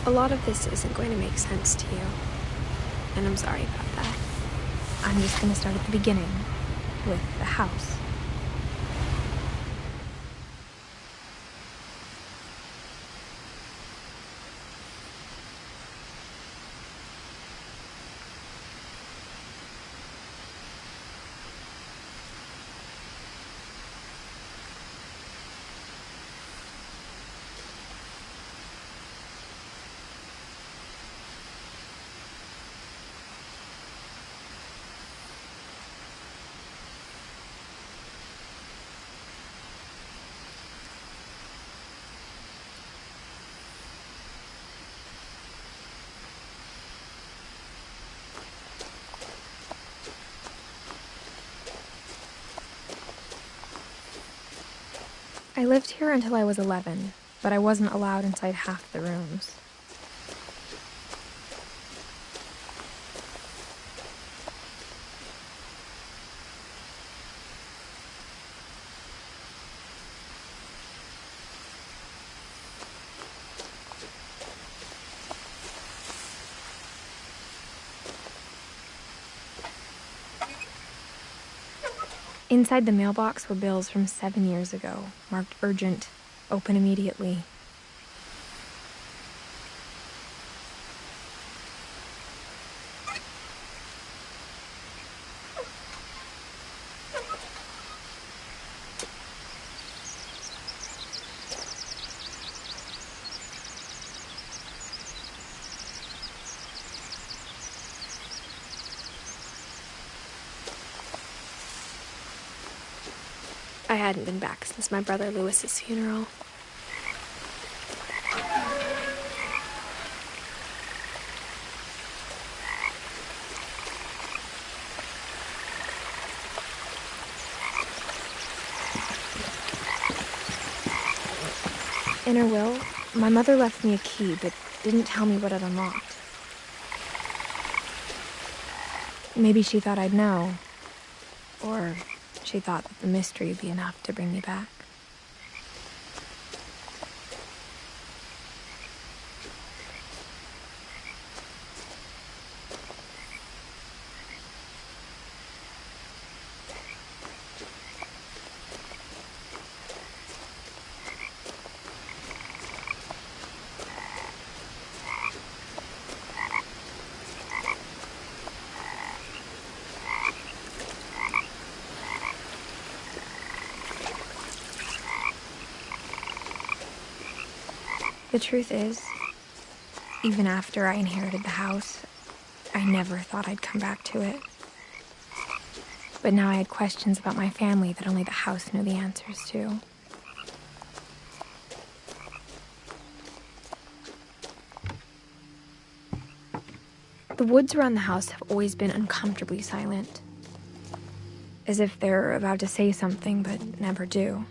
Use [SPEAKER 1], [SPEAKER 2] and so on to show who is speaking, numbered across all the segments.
[SPEAKER 1] A lot of this isn't going to make sense to you, and I'm sorry about that.
[SPEAKER 2] I'm just gonna start at the beginning, with the house. I lived here until I was 11, but I wasn't allowed inside half the rooms. Inside the mailbox were bills from 7 years ago, marked urgent, open immediately.
[SPEAKER 1] I hadn't been back since my brother Lewis's funeral.
[SPEAKER 2] In her will, my mother left me a key, but didn't tell me what it unlocked. Maybe she thought I'd know. Or she thought that the mystery would be enough to bring me back. The truth is, even after I inherited the house, I never thought I'd come back to it. But now I had questions about my family that only the house knew the answers to. The woods around the house have always been uncomfortably silent, as if they're about to say something but never do.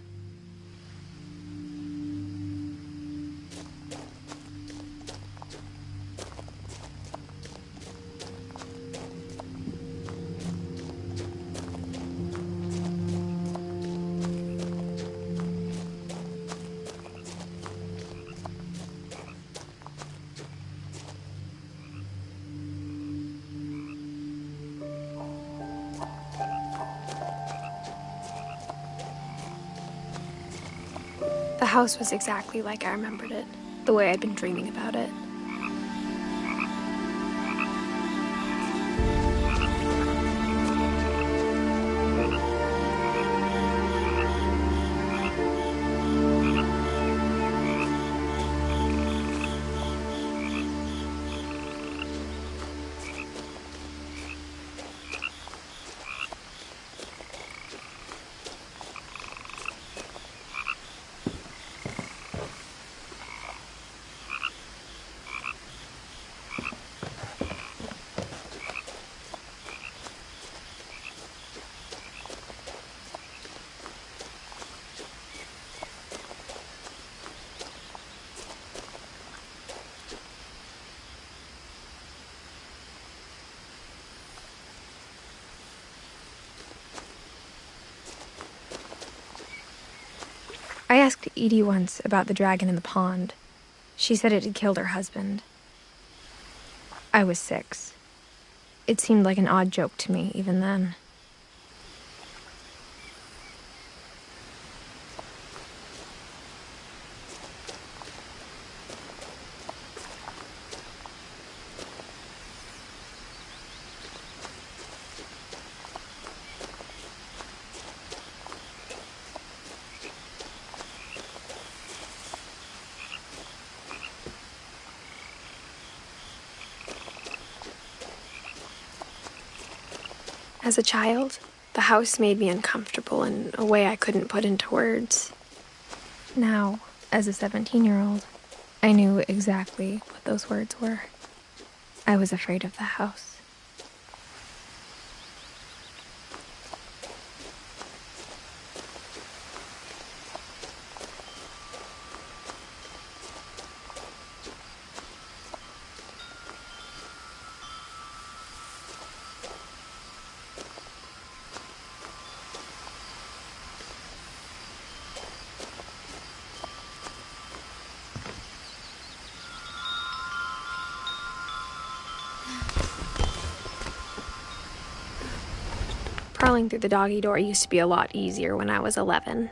[SPEAKER 1] The house was exactly like I remembered it, the way I'd been dreaming about it.
[SPEAKER 2] I asked Edie once about the dragon in the pond. She said it had killed her husband. I was 6. It seemed like an odd joke to me, even then.
[SPEAKER 1] As a child, the house made me uncomfortable in a way I couldn't put into words.
[SPEAKER 2] Now, as a 17-year-old, I knew exactly what those words were. I was afraid of the house.
[SPEAKER 1] Crawling through the doggy door used to be a lot easier when I was 11.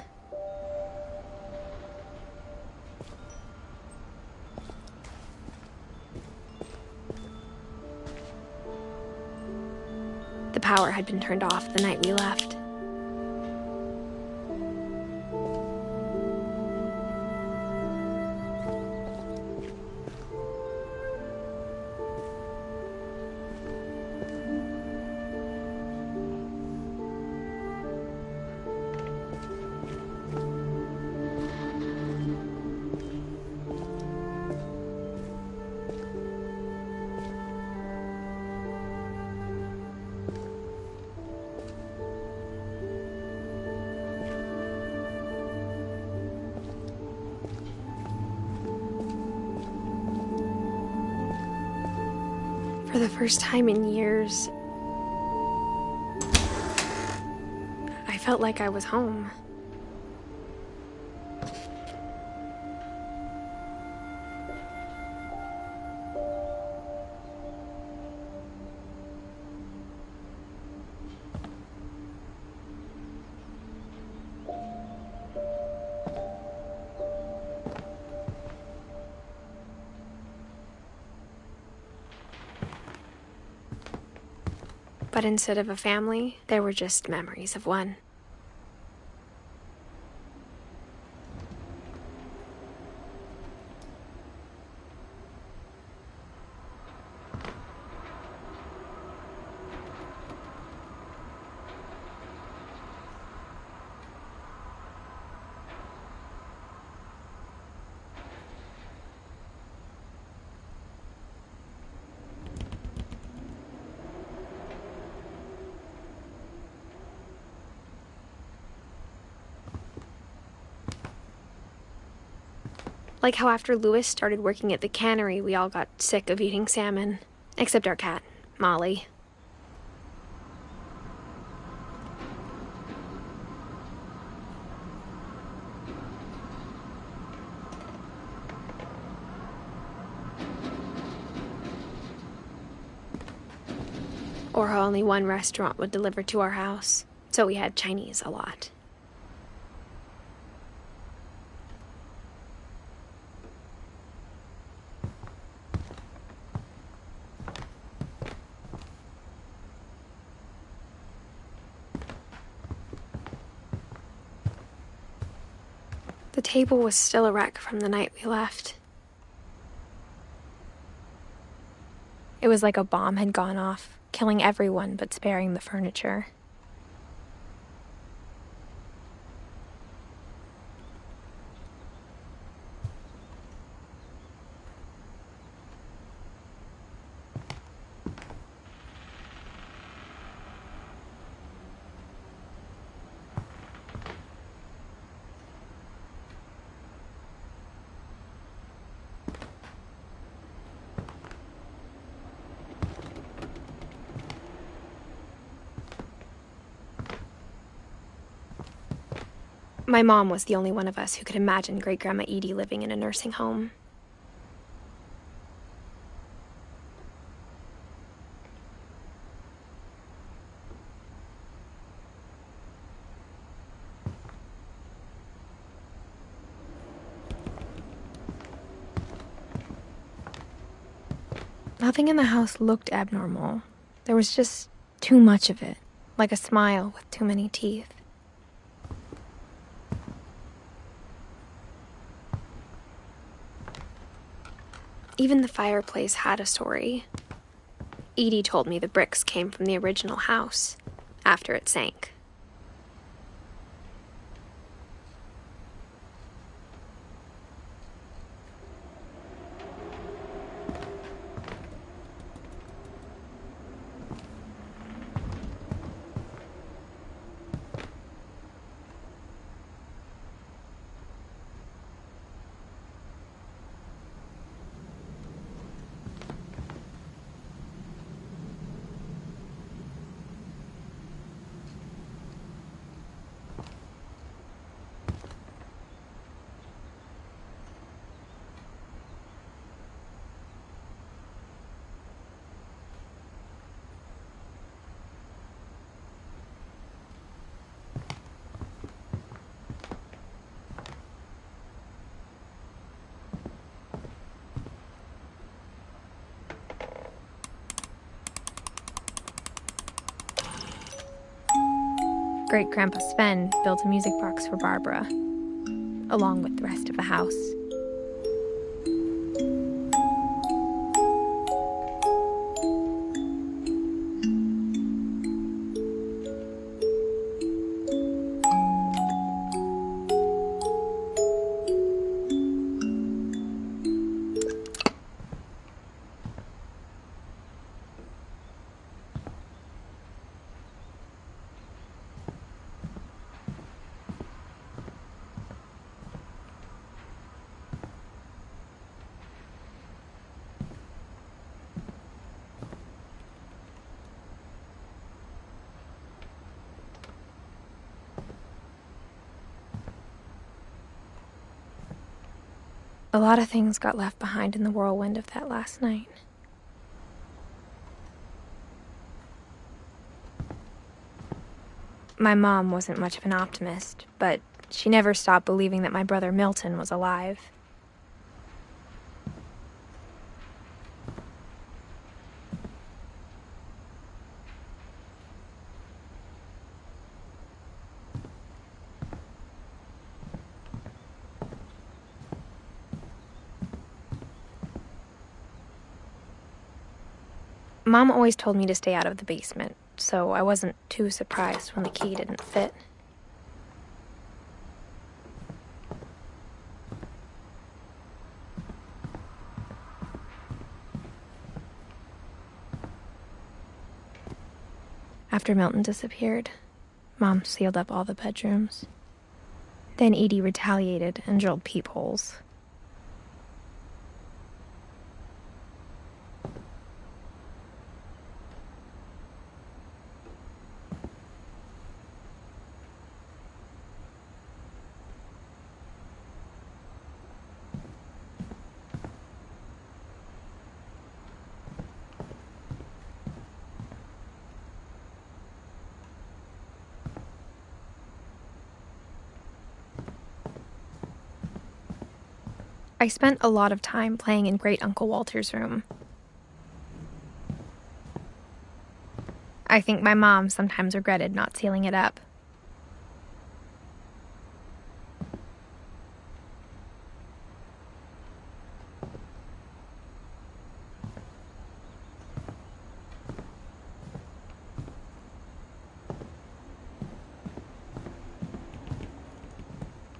[SPEAKER 1] The power had been turned off the night we left. For the first time in years, I felt like I was home. But instead of a family, there were just memories of one. Like how after Louis started working at the cannery, we all got sick of eating salmon. Except our cat, Molly. Or how only one restaurant would deliver to our house, so we had Chinese a lot. The table was still a wreck from the night we left.
[SPEAKER 2] It was like a bomb had gone off, killing everyone but sparing the furniture.
[SPEAKER 1] My mom was the only one of us who could imagine Great-Grandma Edie living in a nursing home.
[SPEAKER 2] Nothing in the house looked abnormal. There was just too much of it, like a smile with too many teeth.
[SPEAKER 1] Even the fireplace had a story. Edie told me the bricks came from the original house, after it sank.
[SPEAKER 2] Great-Grandpa Sven built a music box for Barbara, along with the rest of the house. A lot of things got left behind in the whirlwind of that last night. My mom wasn't much of an optimist, but she never stopped believing that my brother Milton was alive. Mom always told me to stay out of the basement, so I wasn't too surprised when the key didn't fit. After Milton disappeared, Mom sealed up all the bedrooms. Then Edie retaliated and drilled peepholes. I spent a lot of time playing in Great Uncle Walter's room. I think my mom sometimes regretted not sealing it up.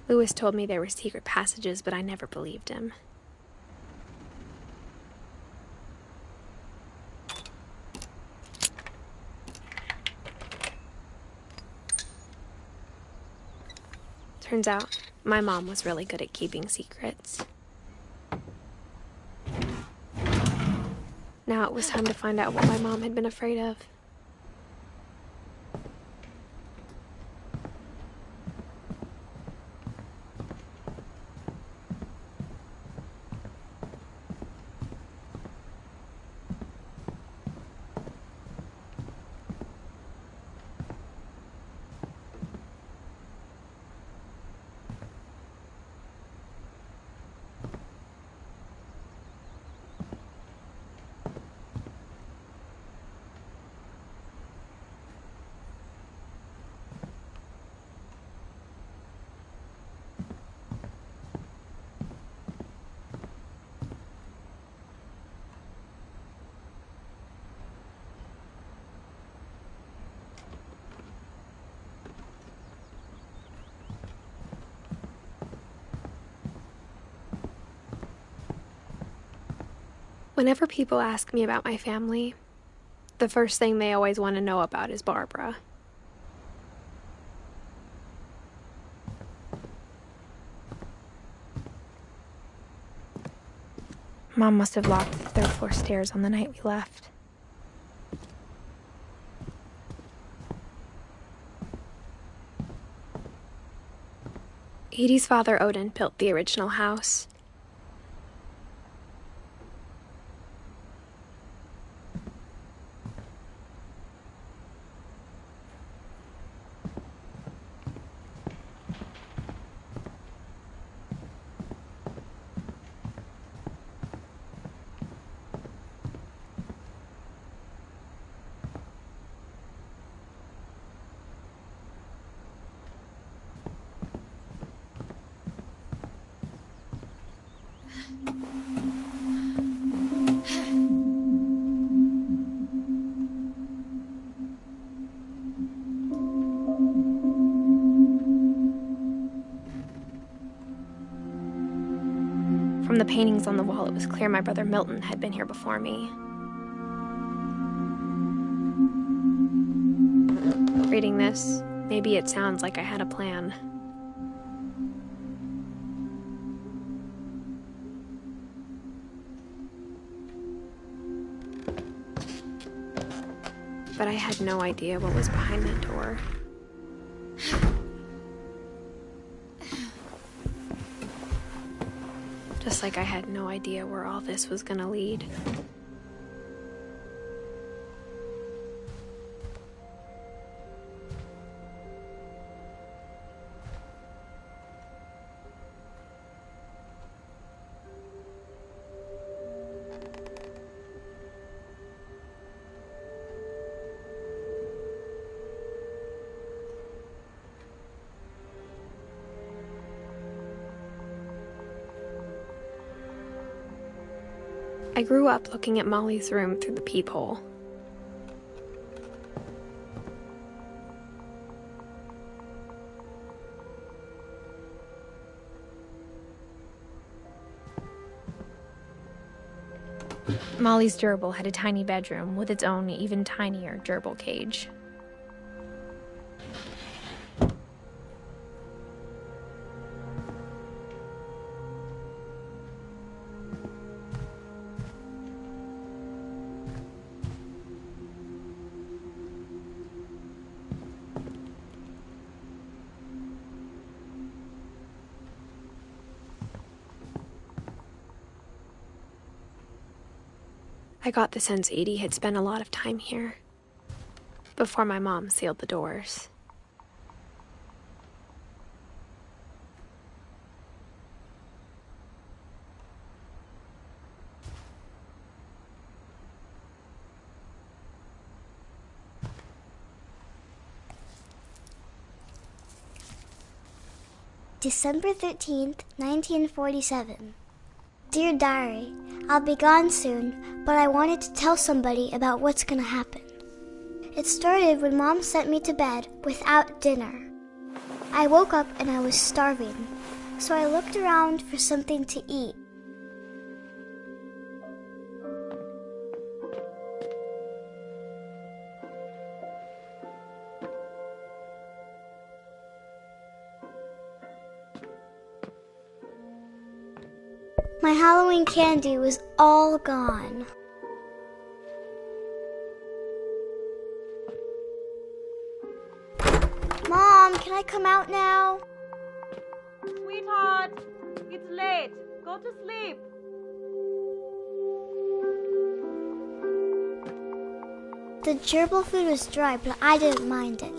[SPEAKER 1] Lewis told me there were secret passages, but I never believed him. Turns out, my mom was really good at keeping secrets. Now it was time to find out what my mom had been afraid of. Whenever people ask me about my family, the first thing they always want to know about is Barbara.
[SPEAKER 2] Mom must have locked the third floor stairs on the night we left.
[SPEAKER 1] Edie's father, Odin, built the original house. From the paintings on the wall, it was clear my brother Milton had been here before me. Reading this, maybe it sounds like I had a plan. But I had no idea what was behind that door. Just like I had no idea where all this was gonna lead. I grew up looking at Molly's room through the peephole. Molly's gerbil had a tiny bedroom with its own even tinier gerbil cage. I got the sense Edie had spent a lot of time here, before my mom sealed the doors.
[SPEAKER 3] December 13th, 1947. Dear Diary, I'll be gone soon, but I wanted to tell somebody about what's gonna happen. It started when Mom sent me to bed without dinner. I woke up and I was starving, so I looked around for something to eat. My Halloween candy was all gone. Mom, can I come out now?
[SPEAKER 4] Sweetheart, it's late. Go to sleep.
[SPEAKER 3] The gerbil food was dry, but I didn't mind it.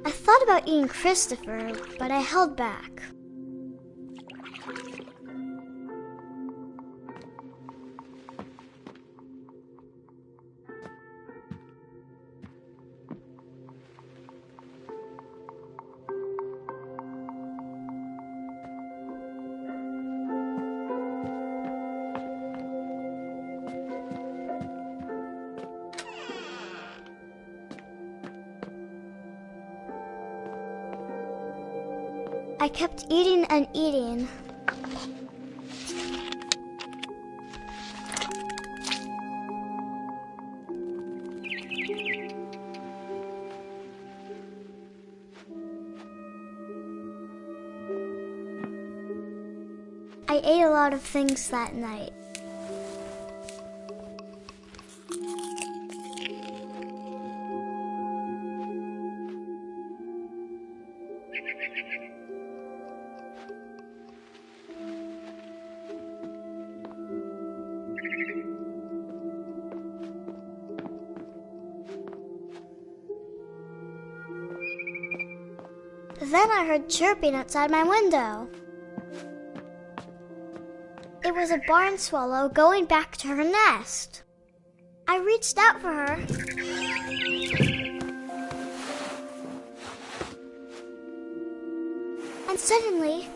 [SPEAKER 3] I thought about eating Christopher, but I held back. I kept eating and eating. I ate a lot of things that night. Then I heard chirping outside my window. It was a barn swallow going back to her nest. I reached out for her. And suddenly,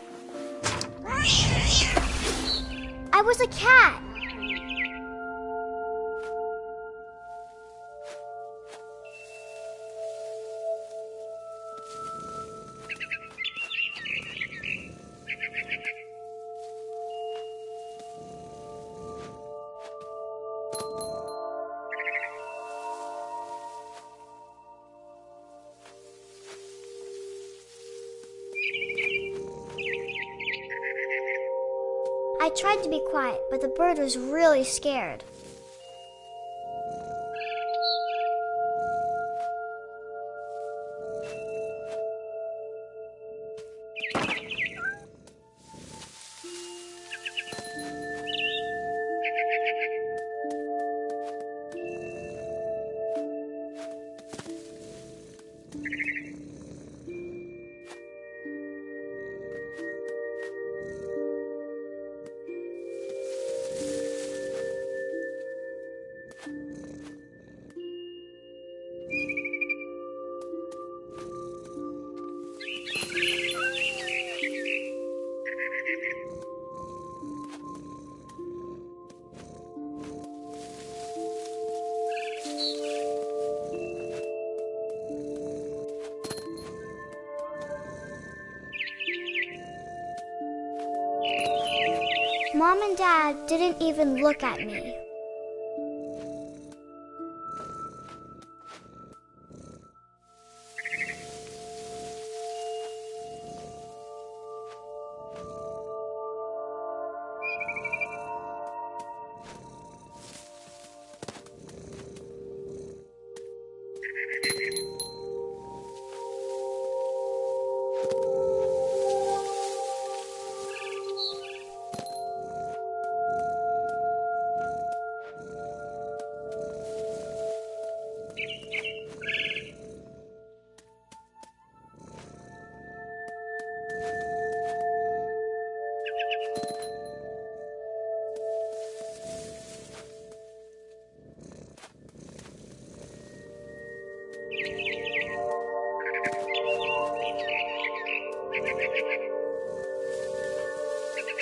[SPEAKER 3] I was a cat. I tried to be quiet, but the bird was really scared. Mom and Dad didn't even look at me.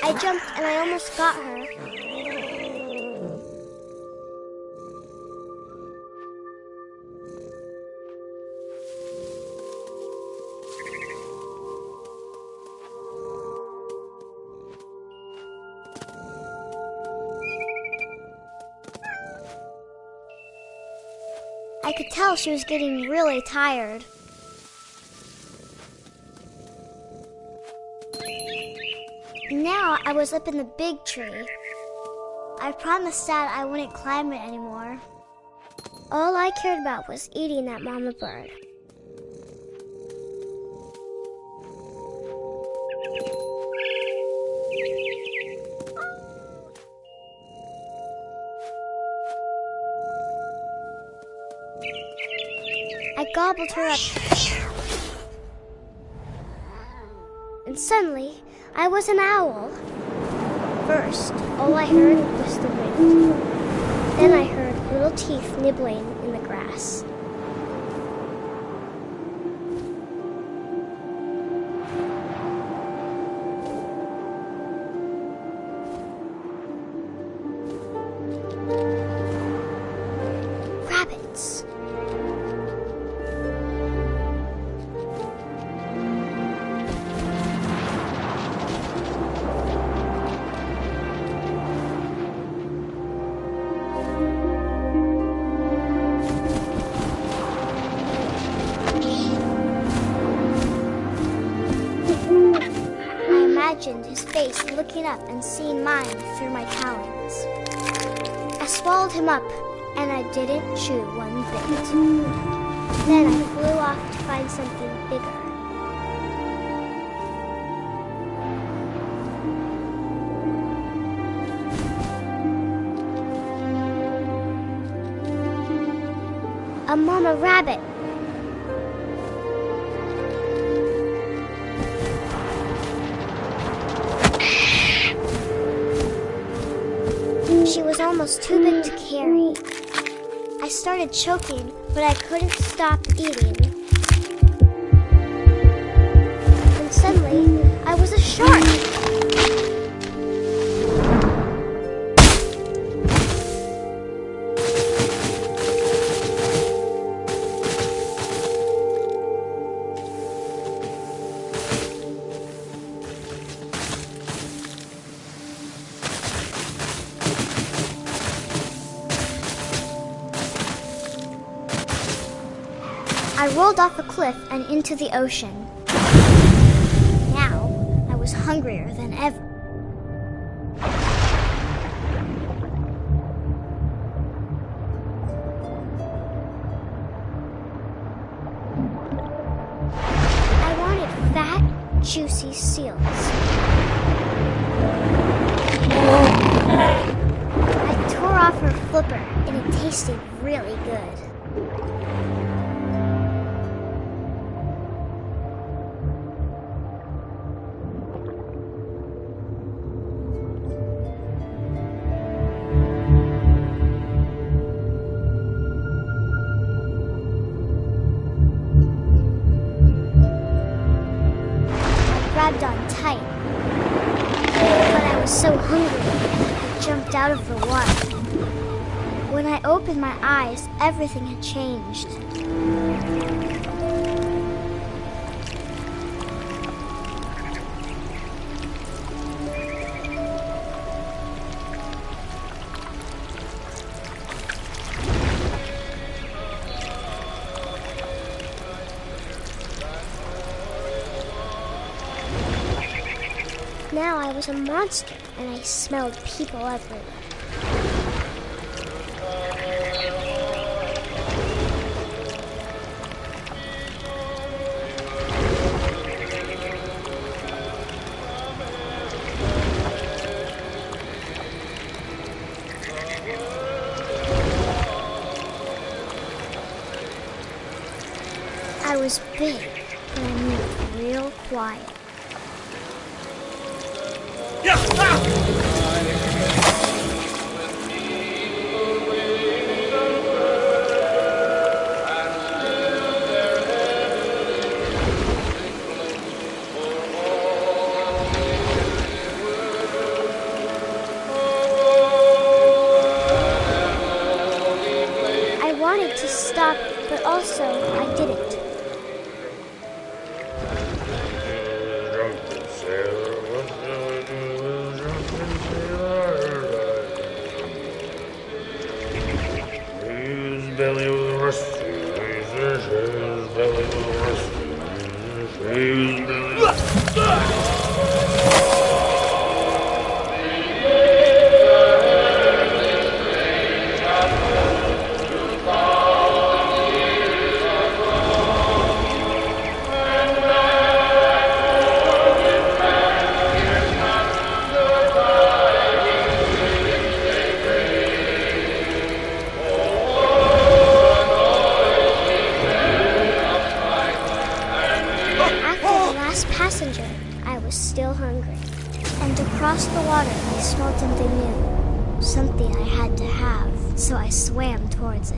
[SPEAKER 3] I jumped and I almost got her. I could tell she was getting really tired. Now I was up in the big tree. I promised Dad I wouldn't climb it anymore. All I cared about was eating that mama bird. I gobbled her up. And suddenly, I was an owl. First, all I heard was the wind. Then I heard little teeth nibbling in the grass. Rabbits. imagined his face looking up and seeing mine through my talons. I swallowed him up, and I didn't chew one bit. Then I flew off to find something bigger. A mama rabbit. She was almost too big to carry. I started choking, but I couldn't stop eating. And suddenly, I was a shark. I rolled off a cliff and into the ocean. Now, I was hungrier than ever. I wanted fat, juicy seals. I tore off her flipper, and it tasted really good. Grabbed on tight, but I was so hungry I jumped out of the water. When I opened my eyes, everything had changed. Now I was a monster, and I smelled people everywhere. I was big, but I moved real quiet. I wanted to stop, but also I didn't.
[SPEAKER 5] Belly was rusty, his belly was rusty, his belly was
[SPEAKER 3] passenger, I was still hungry. And across the water, I smelled something new. Something I had to have, so I swam towards it.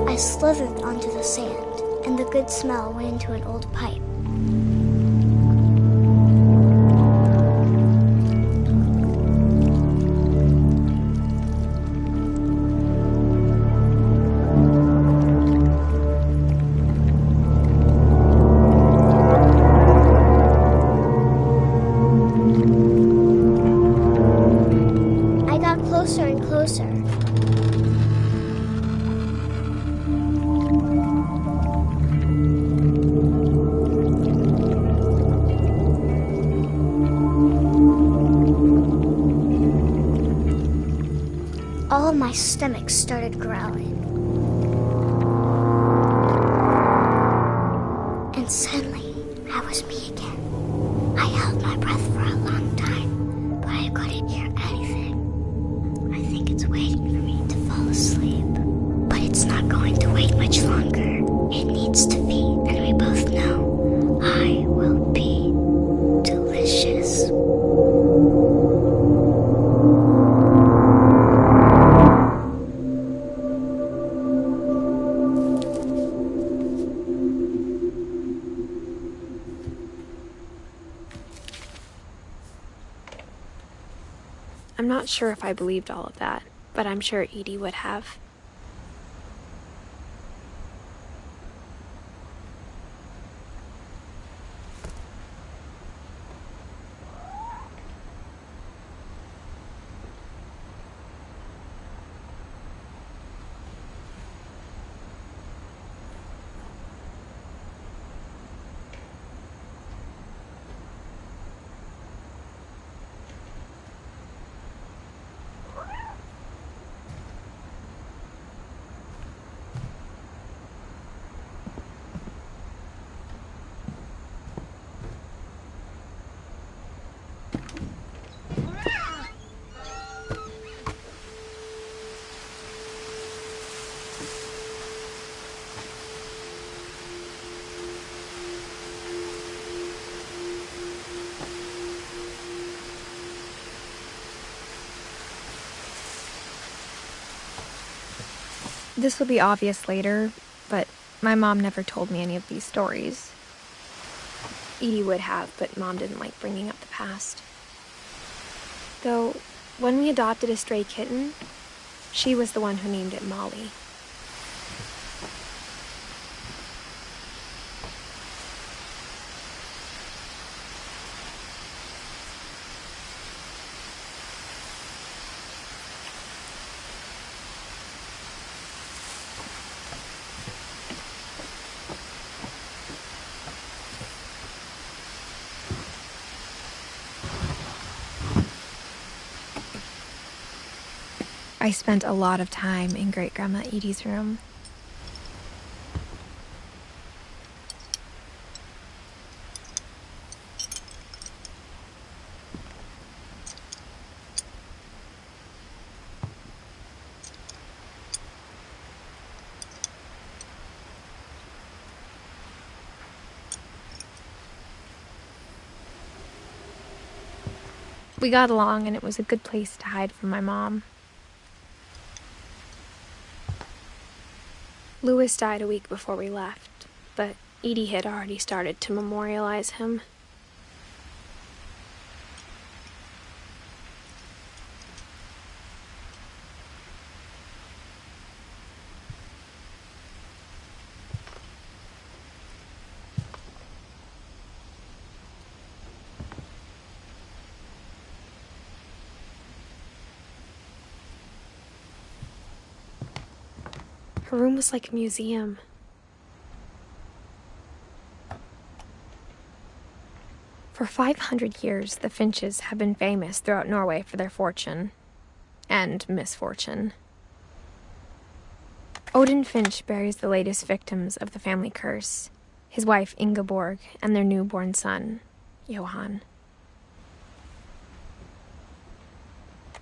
[SPEAKER 3] I slithered onto the sand, and the good smell went into an old pipe. and closer. All of my stomach started growling. And suddenly, I was me again. I held my breath for a long time, but I couldn't hear anything. I think it's waiting for me to fall asleep. But it's not going to wait much longer. It needs to feed, and we both know I will be delicious.
[SPEAKER 1] I'm not sure if I believed all of that, but I'm sure Edie would have.
[SPEAKER 2] This will be obvious later, but my mom never told me any of these stories.
[SPEAKER 1] Edie would have, but Mom didn't like bringing up the past. Though, when we adopted a stray kitten, she was the one who named it Molly.
[SPEAKER 2] I spent a lot of time in Great-Grandma Edie's room. We got along, and it was a good place to hide from my mom.
[SPEAKER 1] Louis died a week before we left, but Edie had already started to memorialize him. Her room was like a museum. For 500 years, the Finches have been famous throughout Norway for their fortune and misfortune. Odin Finch buries the latest victims of the family curse, his wife Ingeborg and their newborn son, Johan.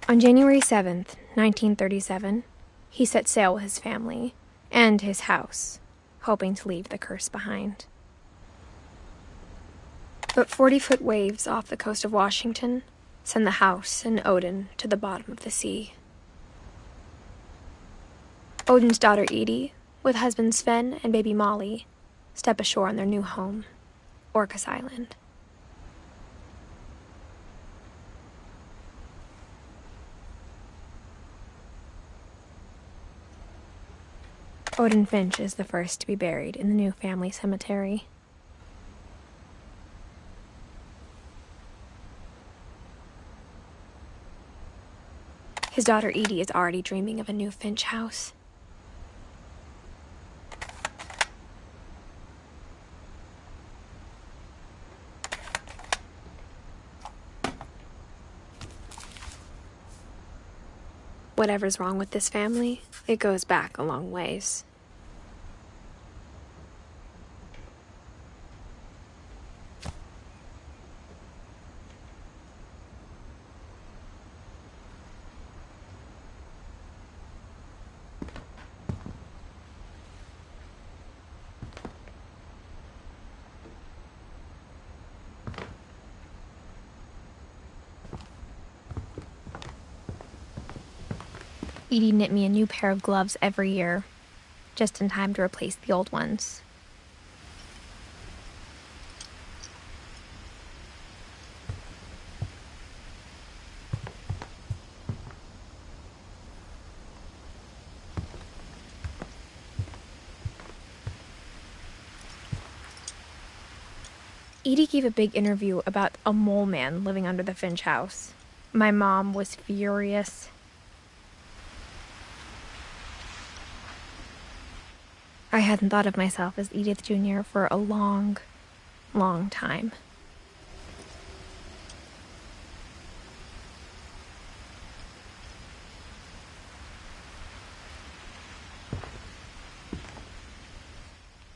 [SPEAKER 1] On January 7th, 1937, he set sail with his family and his house, hoping to leave the curse behind. But 40-foot waves off the coast of Washington send the house and Odin to the bottom of the sea. Odin's daughter Edie, with husband Sven and baby Molly, step ashore on their new home, Orcas Island. Odin Finch is the first to be buried in the new family cemetery. His daughter Edie is already dreaming of a new Finch house. Whatever's wrong with this family, it goes back a long ways. Edie knit me a new pair of gloves every year, just in time to replace the old ones. Edie gave a big interview about a mole man living under the Finch house. My mom was furious. I hadn't thought of myself as Edith Jr. for a long, long time.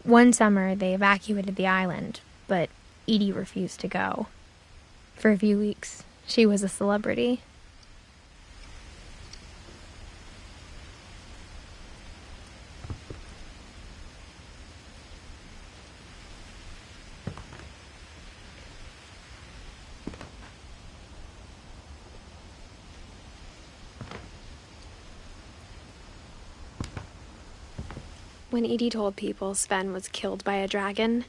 [SPEAKER 1] One summer, they evacuated the island, but Edie refused to go. For a few weeks, she was a celebrity. When Edie told people Sven was killed by a dragon,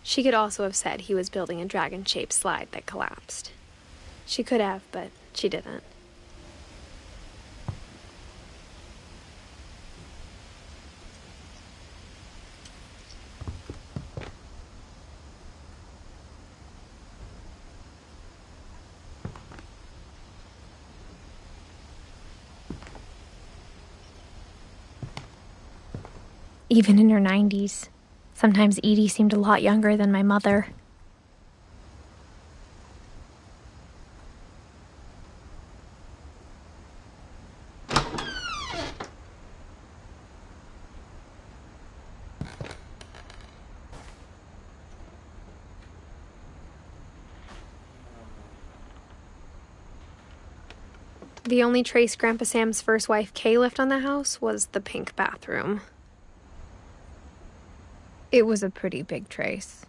[SPEAKER 1] she could also have said he was building a dragon-shaped slide that collapsed. She could have, but she didn't. Even in her 90s, sometimes Edie seemed a lot younger than my mother. The only trace Grandpa Sam's first wife Kay left on the house was the pink bathroom. It was a pretty big trace.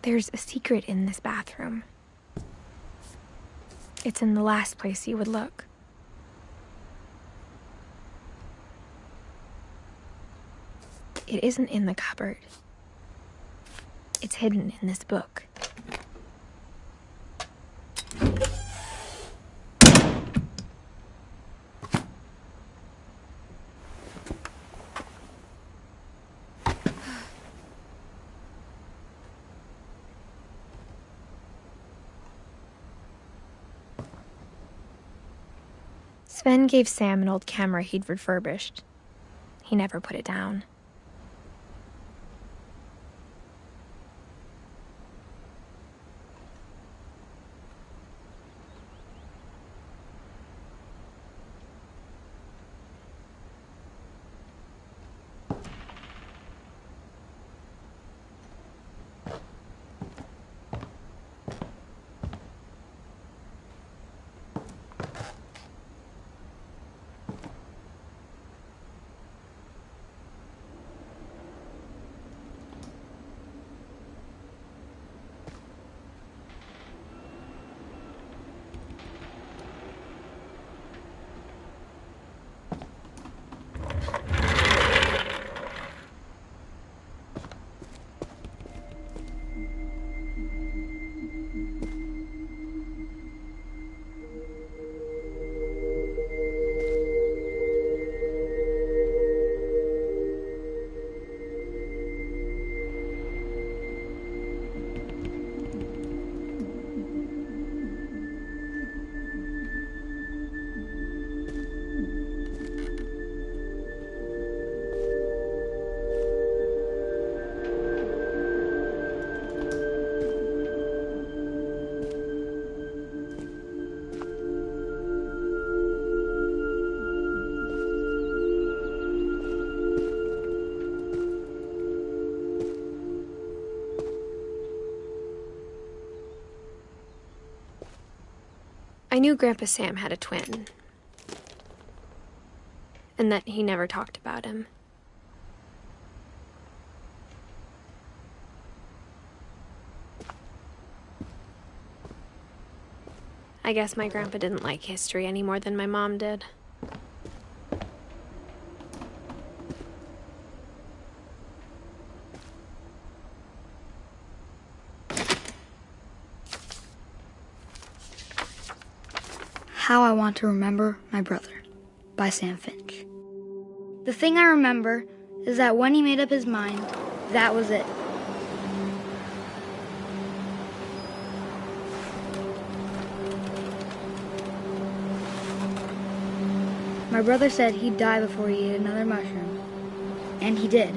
[SPEAKER 1] There's a secret in this bathroom. It's in the last place you would look. It isn't in the cupboard. It's hidden in this book. Sven gave Sam an old camera he'd refurbished. He never put it down. I knew Grandpa Sam had a twin, and that he never talked about him. I guess my grandpa didn't like history any more than my mom did.
[SPEAKER 6] How I Want to Remember My Brother by Sam Finch. The thing I remember is that when he made up his mind, that was it. My brother said he'd die before he ate another mushroom, and he did.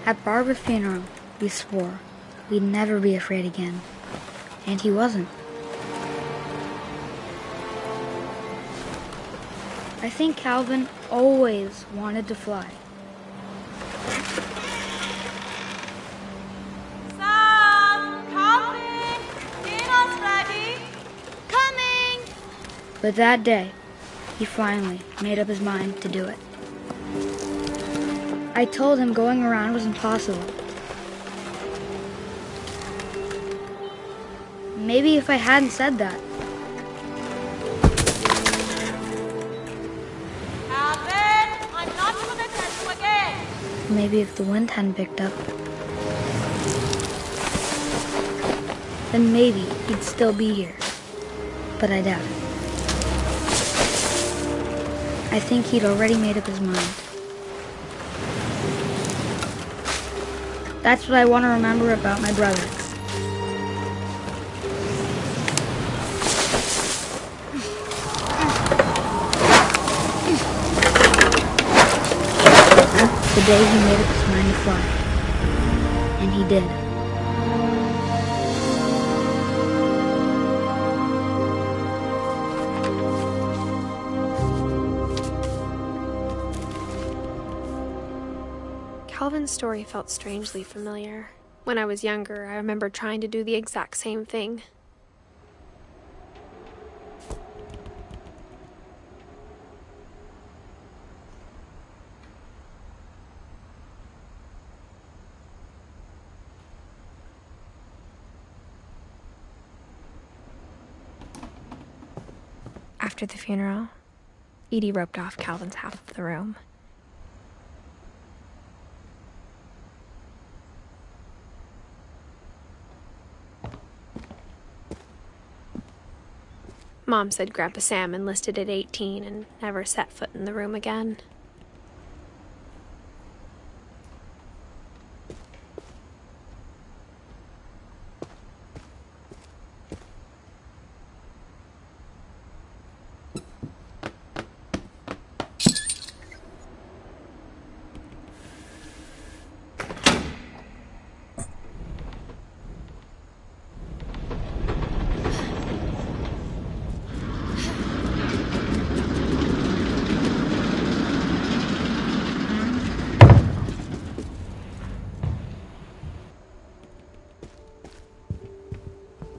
[SPEAKER 6] At Barbara's funeral, we swore we'd never be afraid again, and he wasn't. I think Calvin always wanted to fly.
[SPEAKER 4] Sam, Calvin, dinner's ready. Coming!
[SPEAKER 6] But that day, he finally made up his mind to do it. I told him going around was impossible. Maybe if I hadn't said that.
[SPEAKER 4] Calvin, I'm not gonna test you again.
[SPEAKER 6] Maybe if the wind hadn't picked up, then maybe he'd still be here. But I doubt it. I think he'd already made up his mind. That's what I want to remember about my brother. The day he made up his mind to fly. And he did.
[SPEAKER 1] Calvin's story felt strangely familiar. When I was younger, I remember trying to do the exact same thing. After the funeral, Edie roped off Calvin's half of the room. Mom said Grandpa Sam enlisted at 18 and never set foot in the room again.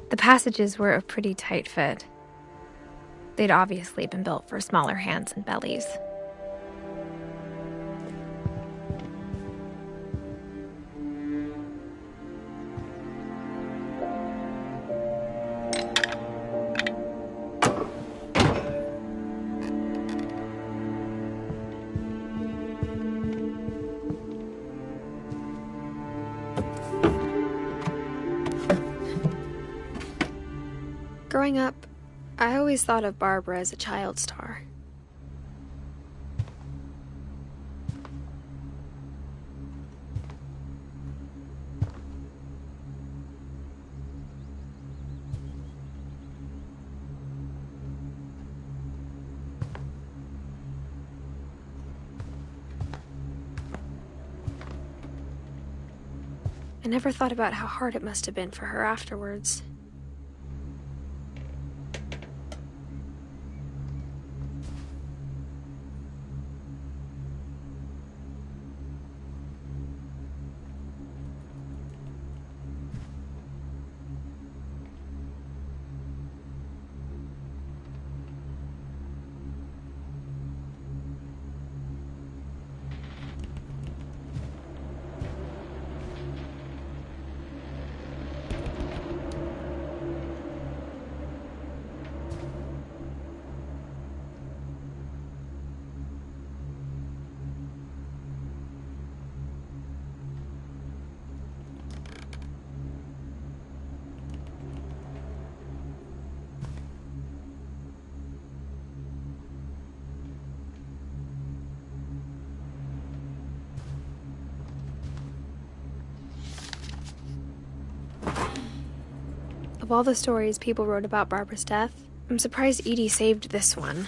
[SPEAKER 1] The passages were a pretty tight fit. They'd obviously been built for smaller hands and bellies. Growing up, I always thought of Barbara as a child star. I never thought about how hard it must have been for her afterwards. Of all the stories people wrote about Barbara's death, I'm surprised Edie saved this one.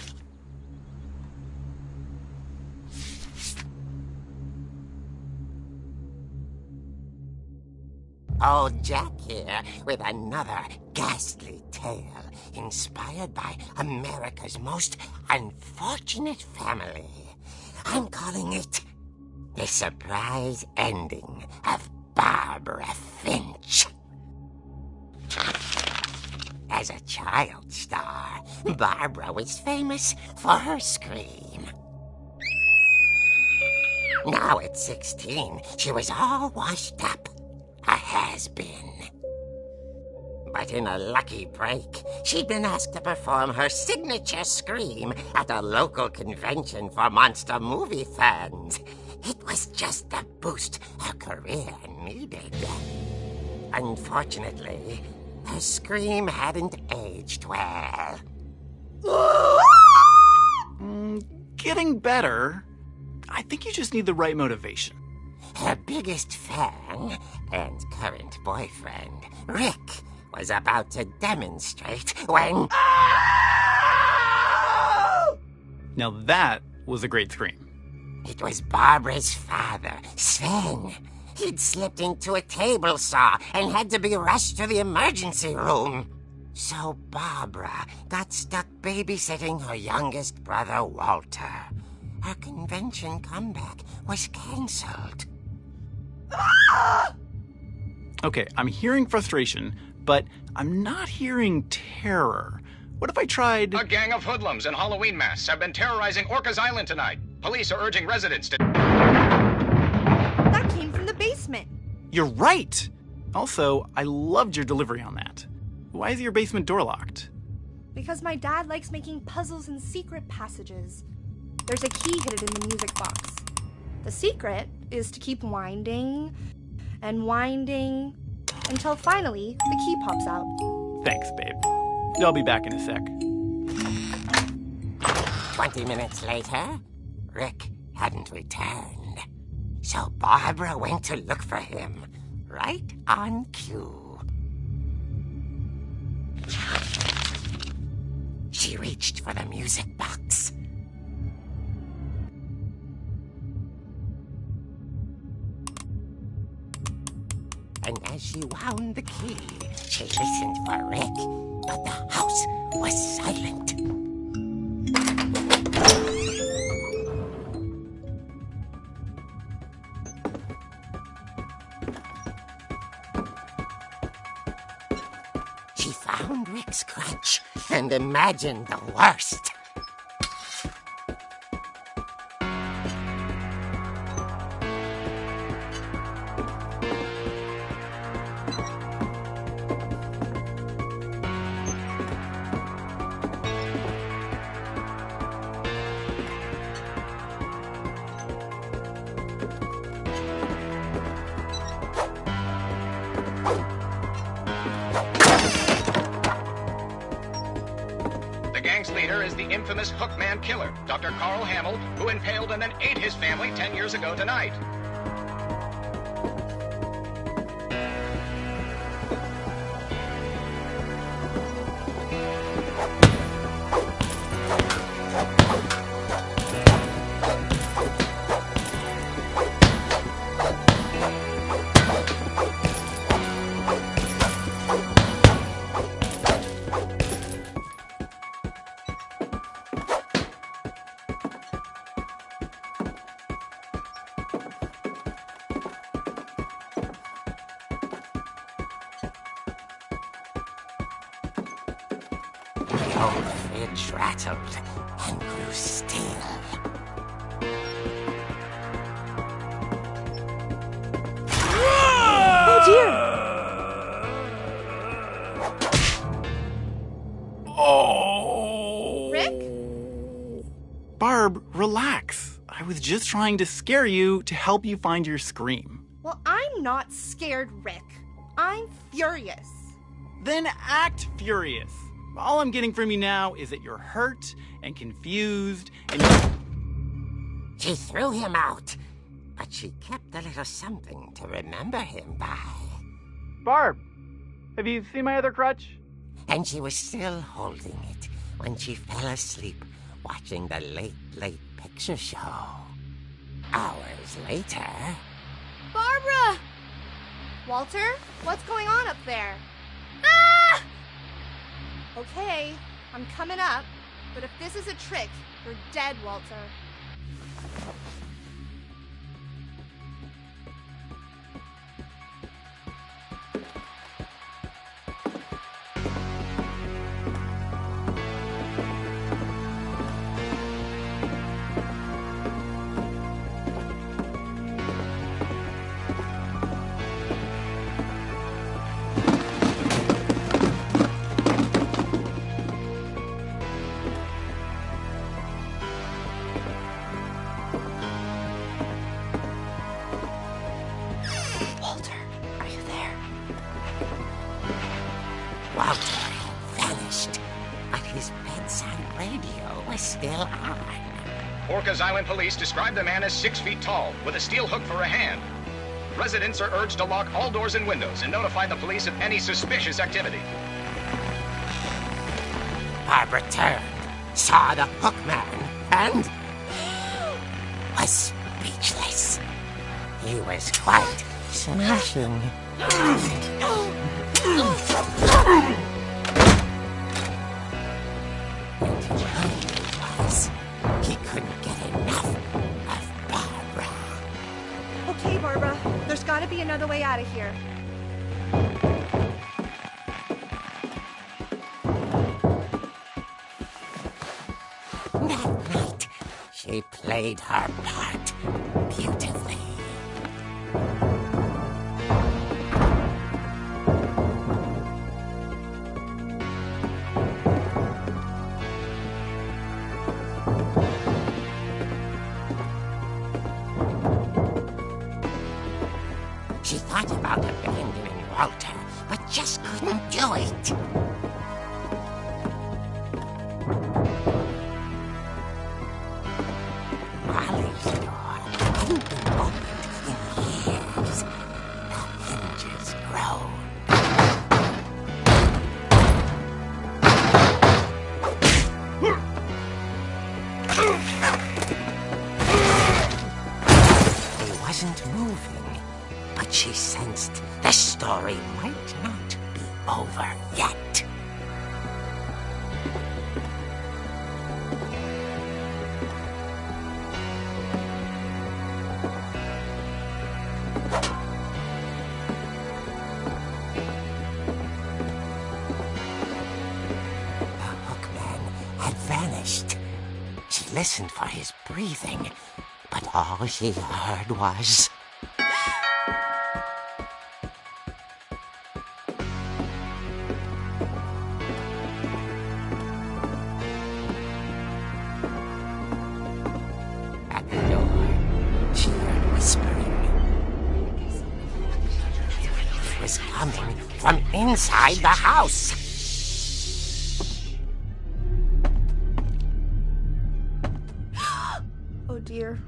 [SPEAKER 7] Old Jack here with another ghastly tale inspired by America's most unfortunate family. I'm calling it The Surprise Ending of Barbara Finch. As a child star, Barbara was famous for her scream. Now at 16, she was all washed up. A has-been. But in a lucky break, she'd been asked to perform her signature scream at a local convention for monster movie fans. It was just the boost her career needed. Unfortunately, her scream hadn't aged well.
[SPEAKER 8] Getting better. I think you just need the right motivation.
[SPEAKER 7] Her biggest fan and current boyfriend, Rick, was about to demonstrate when...
[SPEAKER 8] Now that was a great scream.
[SPEAKER 7] It was Barbara's father, Sven. He'd slipped into a table saw and had to be rushed to the emergency room. So Barbara got stuck babysitting her youngest brother, Walter. Her convention comeback was cancelled.
[SPEAKER 8] Okay, I'm hearing frustration, but I'm not hearing terror. What if I tried...
[SPEAKER 9] A gang of hoodlums in Halloween masks have been terrorizing Orcas Island tonight. Police are urging residents to...
[SPEAKER 4] That came from the basement.
[SPEAKER 8] You're right! Also, I loved your delivery on that. Why is your basement door locked?
[SPEAKER 4] Because my dad likes making puzzles and secret passages. There's a key hidden in the music box. The secret is to keep winding and winding until finally the key pops out.
[SPEAKER 8] Thanks, babe. I'll be back in a sec.
[SPEAKER 7] 20 minutes later, Rick hadn't returned. So Barbara went to look for him, right on cue. She reached for the music box. And as she wound the key, she listened for Rick, but the house was silent. She found Rick's crutch and imagined the worst.
[SPEAKER 9] Leader is the infamous Hookman killer, Dr. Carl Hamill, who impaled and then ate his family 10 years ago tonight. The old fridge rattled and grew still.
[SPEAKER 1] Oh dear!
[SPEAKER 8] Oh!
[SPEAKER 4] Rick?
[SPEAKER 8] Barb, relax. I was just trying to scare you to help you find your scream.
[SPEAKER 4] Well, I'm not scared, Rick. I'm furious.
[SPEAKER 8] Then act furious. All I'm getting from you now is that you're hurt and confused and
[SPEAKER 7] She threw him out, but she kept a little something to remember him by.
[SPEAKER 8] Barb, Have you seen my other crutch?
[SPEAKER 7] And she was still holding it when she fell asleep watching the Late Late Picture Show. Hours later...
[SPEAKER 4] Barbara! Walter, what's going on up there? Ah! Okay, I'm coming up, but if this is a trick, you're dead, Walter.
[SPEAKER 9] Island police describe the man as 6 feet tall, with a steel hook for a hand. Residents are urged to lock all doors and windows and notify the police of any suspicious activity.
[SPEAKER 7] Barbara turned, saw the hook man, and was speechless. He was quite smashing. He couldn't get enough of Barbara.
[SPEAKER 4] Okay, Barbara. There's gotta be another way out of here.
[SPEAKER 7] That night, she played her part beautifully. She thought about abandoning Walter, but just couldn't do it. Molly's door hadn't been opened in years. The hinges groaned. He wasn't moving, but she sensed the story might not be over yet. She listened for his breathing, but all she heard was... At the door, she heard whispering. It was coming from inside the house.
[SPEAKER 4] Oh dear.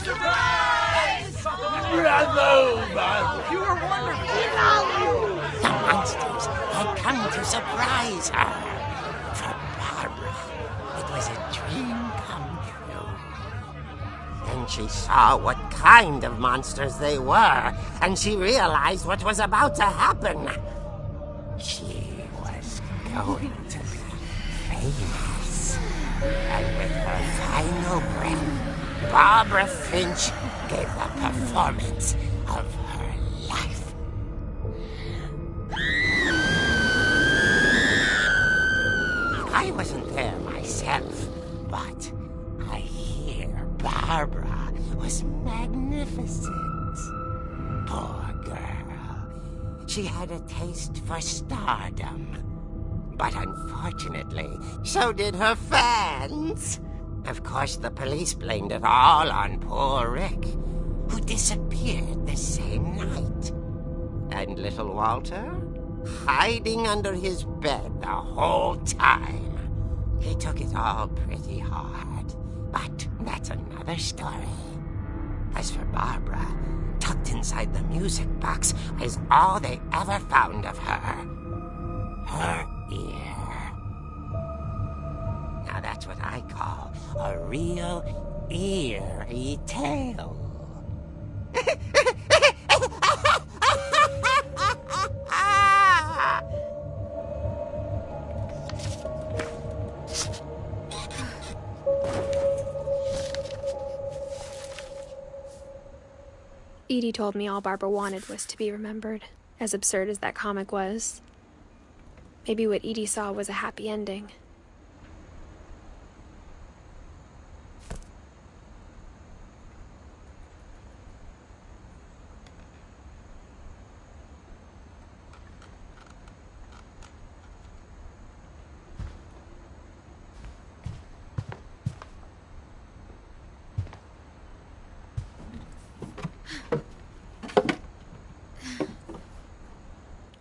[SPEAKER 5] Surprise! Bravo!
[SPEAKER 9] You were wonderful!
[SPEAKER 7] The monsters had come to surprise her. For Barbara, it was a dream come true. Then she saw what kind of monsters they were, and she realized what was about to happen. She was going to be famous. And with her final breath, Barbara Finch gave the performance of her life. I wasn't there myself, but I hear Barbara was magnificent. Poor girl. She had a taste for stardom. But unfortunately, so did her fans. Of course, the police blamed it all on poor Rick, who disappeared the same night. And little Walter, hiding under his bed the whole time. He took it all pretty hard, but that's another story. As for Barbara, tucked inside the music box is all they ever found of her. Her ear. Now that's what I call a real eerie tale.
[SPEAKER 1] Edie told me all Barbara wanted was to be remembered, as absurd as that comic was. Maybe what Edie saw was a happy ending.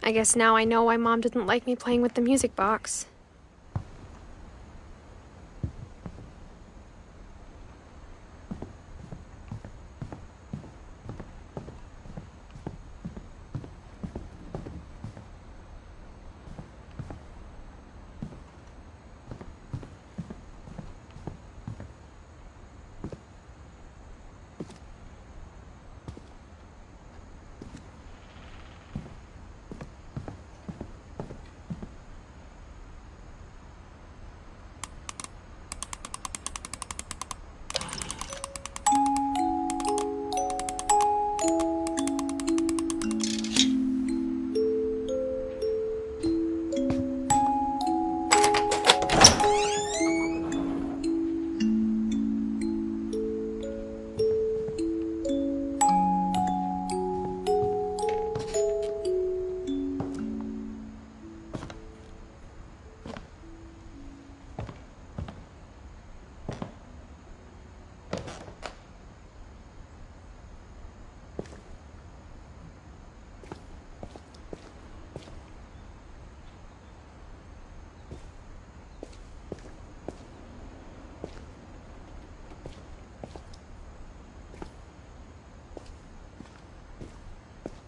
[SPEAKER 1] I guess now I know why Mom didn't like me playing with the music box.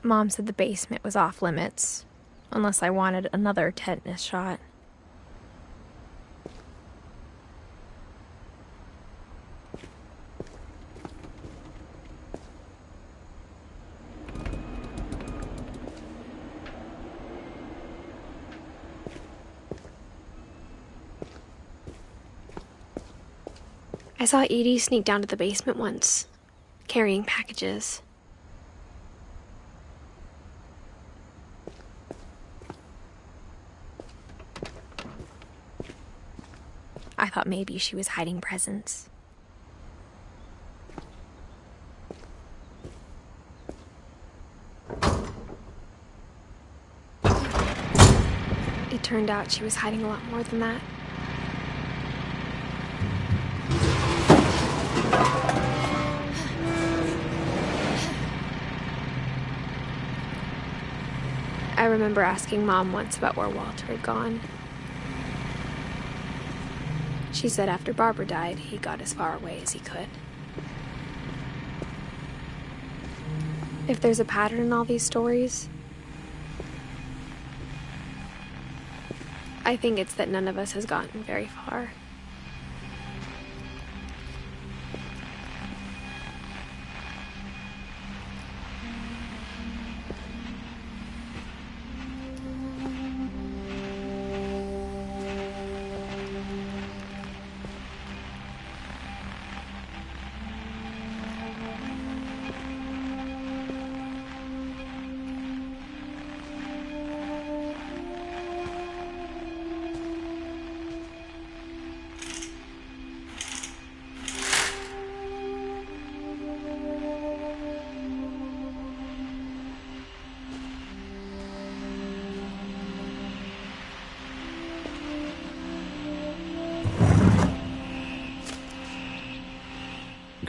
[SPEAKER 1] Mom said the basement was off limits, unless I wanted another tetanus shot. I saw Edie sneak down to the basement once, carrying packages. I thought maybe she was hiding presents. It turned out she was hiding a lot more than that. I remember asking Mom once about where Walter had gone. She said after Barbara died, he got as far away as he could. If there's a pattern in all these stories, I think it's that none of us has gotten very far.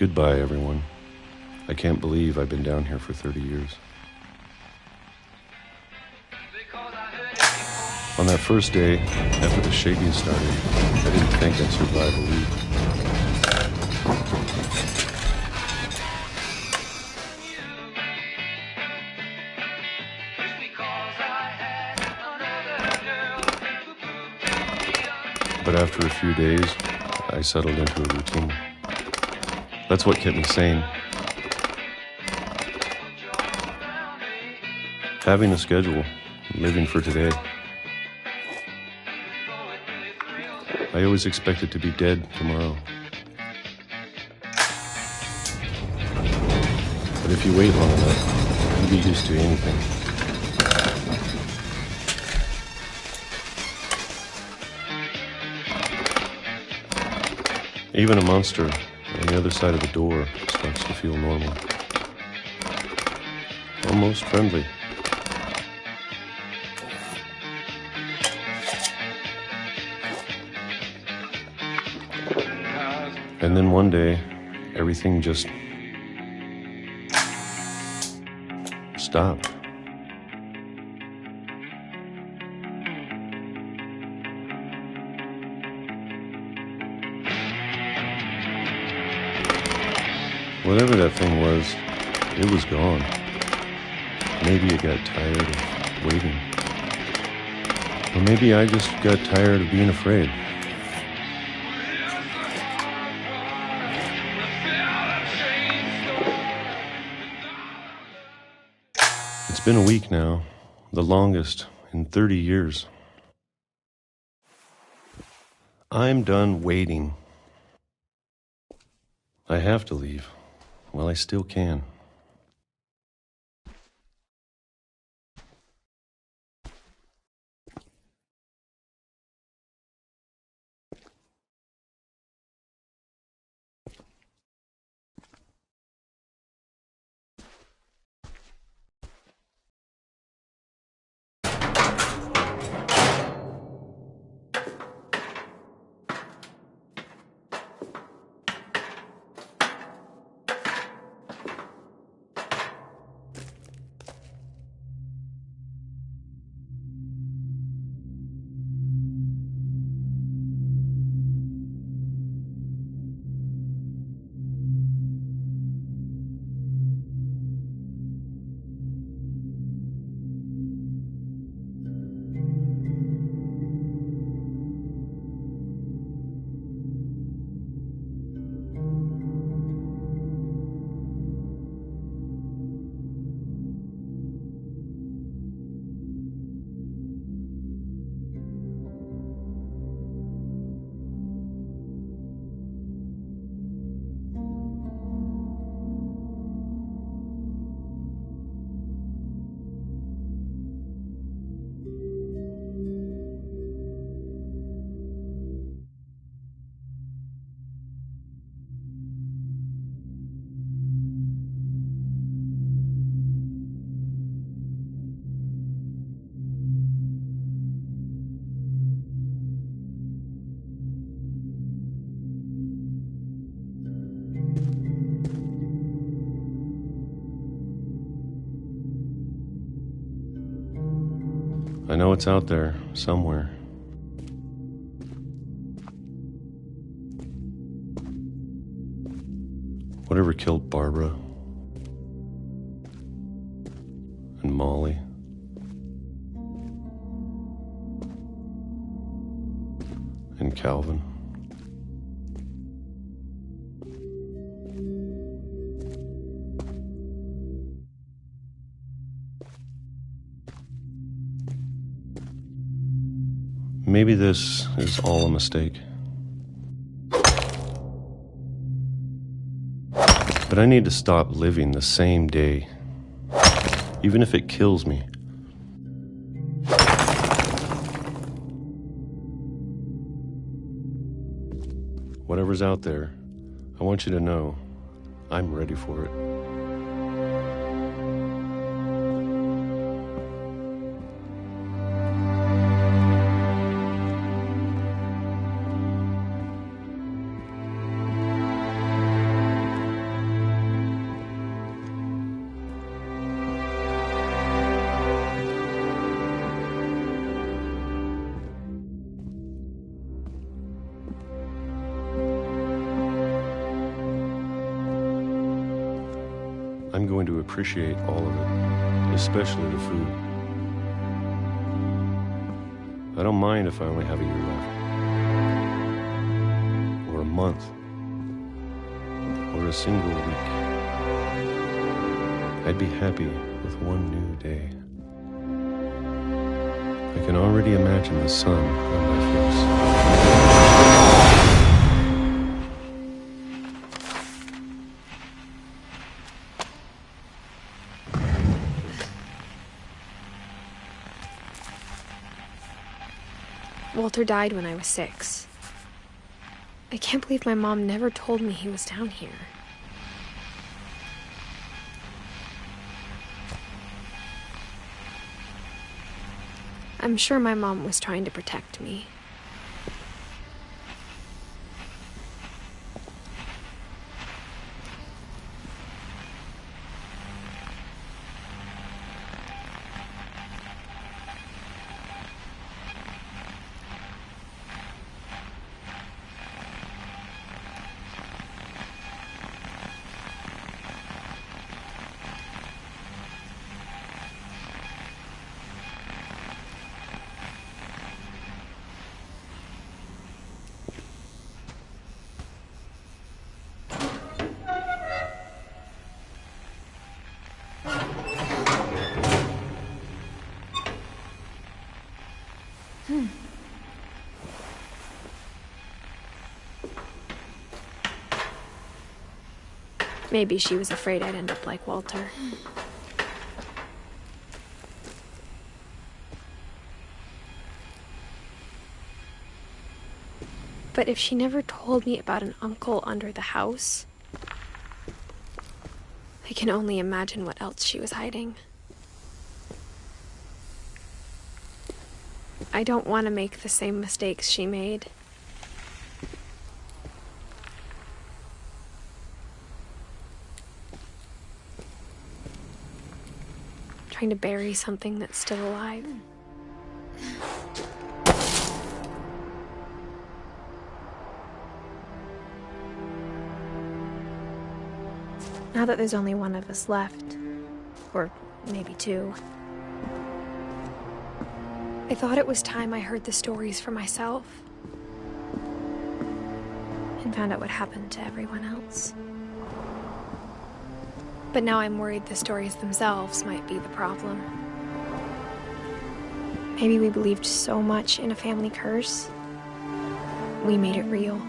[SPEAKER 10] Goodbye, everyone. I can't believe I've been down here for 30 years. On that first day, after the shaking started, I didn't think I'd survive a week. after a few days, I settled into a routine. That's what kept me sane. Having a schedule, living for today. I always expected to be dead tomorrow. But if you wait long enough, you get used to anything. Even a monster on the other side of the door starts to feel normal. Almost friendly. And then one day, everything just stopped. Whatever that thing was, it was gone. Maybe it got tired of waiting. Or maybe I just got tired of being afraid. It's been a week now, the longest in 30 years. I'm done waiting. I have to leave. Well, I still can. I know it's out there, somewhere. Whatever killed Barbara and Molly and Calvin. Maybe this is all a mistake. But I need to stop living the same day, even if it kills me. Whatever's out there, I want you to know I'm ready for it. I'm going to appreciate all of it, especially the food. I don't mind if I only have a year left. month or a single week. I'd be happy with one new day. I can already imagine the sun on my
[SPEAKER 1] Walter died when I was 6. I can't believe my mom never told me he was down here. I'm sure my mom was trying to protect me. Maybe she was afraid I'd end up like Walter. But if she never told me about an uncle under the house, I can only imagine what else she was hiding. I don't want to make the same mistakes she made. Trying to bury something that's still alive. Now that there's only one of us left, or maybe 2, I thought it was time I heard the stories for myself and found out what happened to everyone else. But now I'm worried the stories themselves might be the problem. Maybe we believed so much in a family curse, we made it real.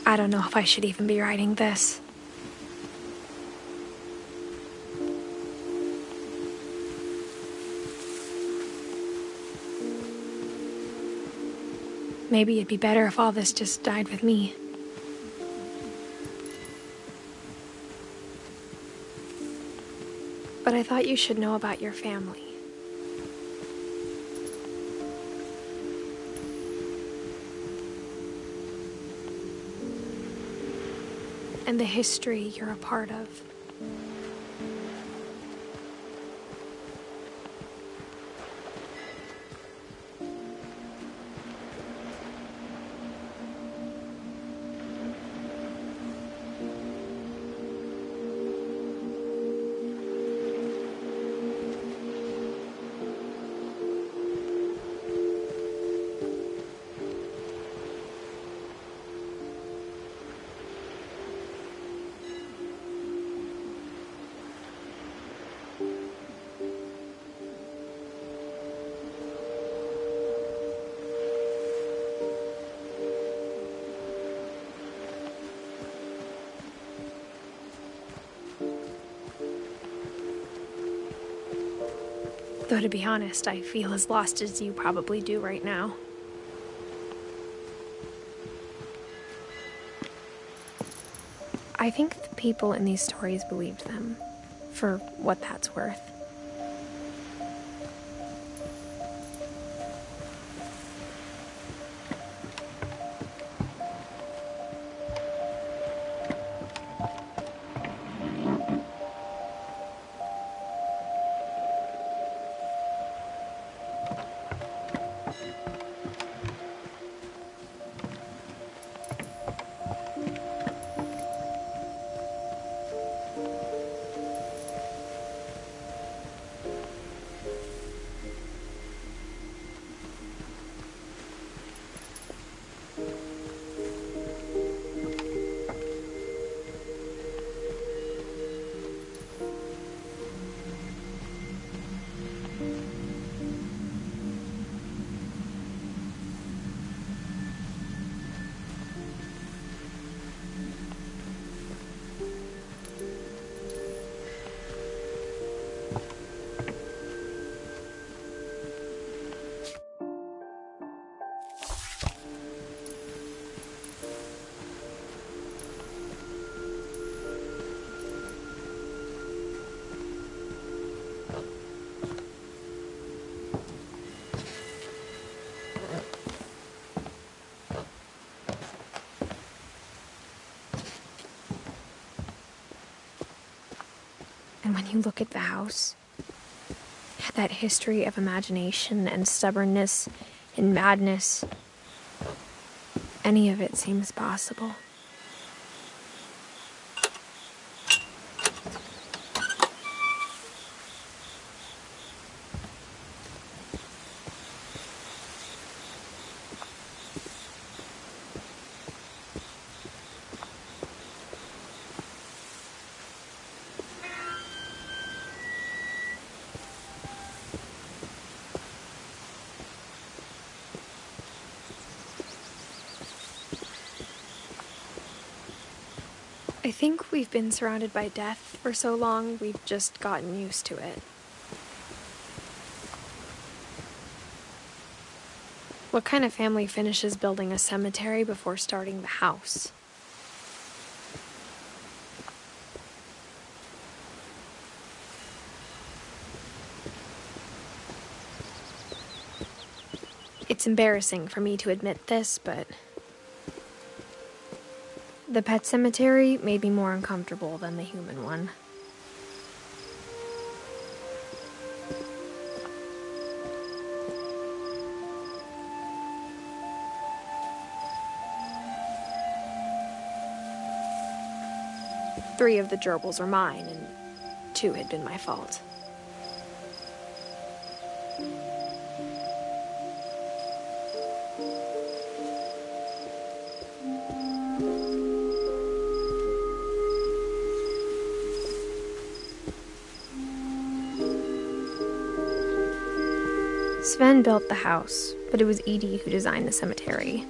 [SPEAKER 1] I don't know if I should even be writing this. Maybe it'd be better if all this just died with me. But I thought you should know about your family. And the history you're a part of. Though to be honest, I feel as lost as you probably do right now. I think the people in these stories believed them, for what that's worth. you look at the house, that history of imagination and stubbornness and madness, any of it seems possible. I think we've been surrounded by death for so long, we've just gotten used to it. What kind of family finishes building a cemetery before starting the house? It's embarrassing for me to admit this, but the pet cemetery may be more uncomfortable than the human one. Three of the gerbils were mine, and 2 had been my fault. Sven built the house, but it was Edie who designed the cemetery.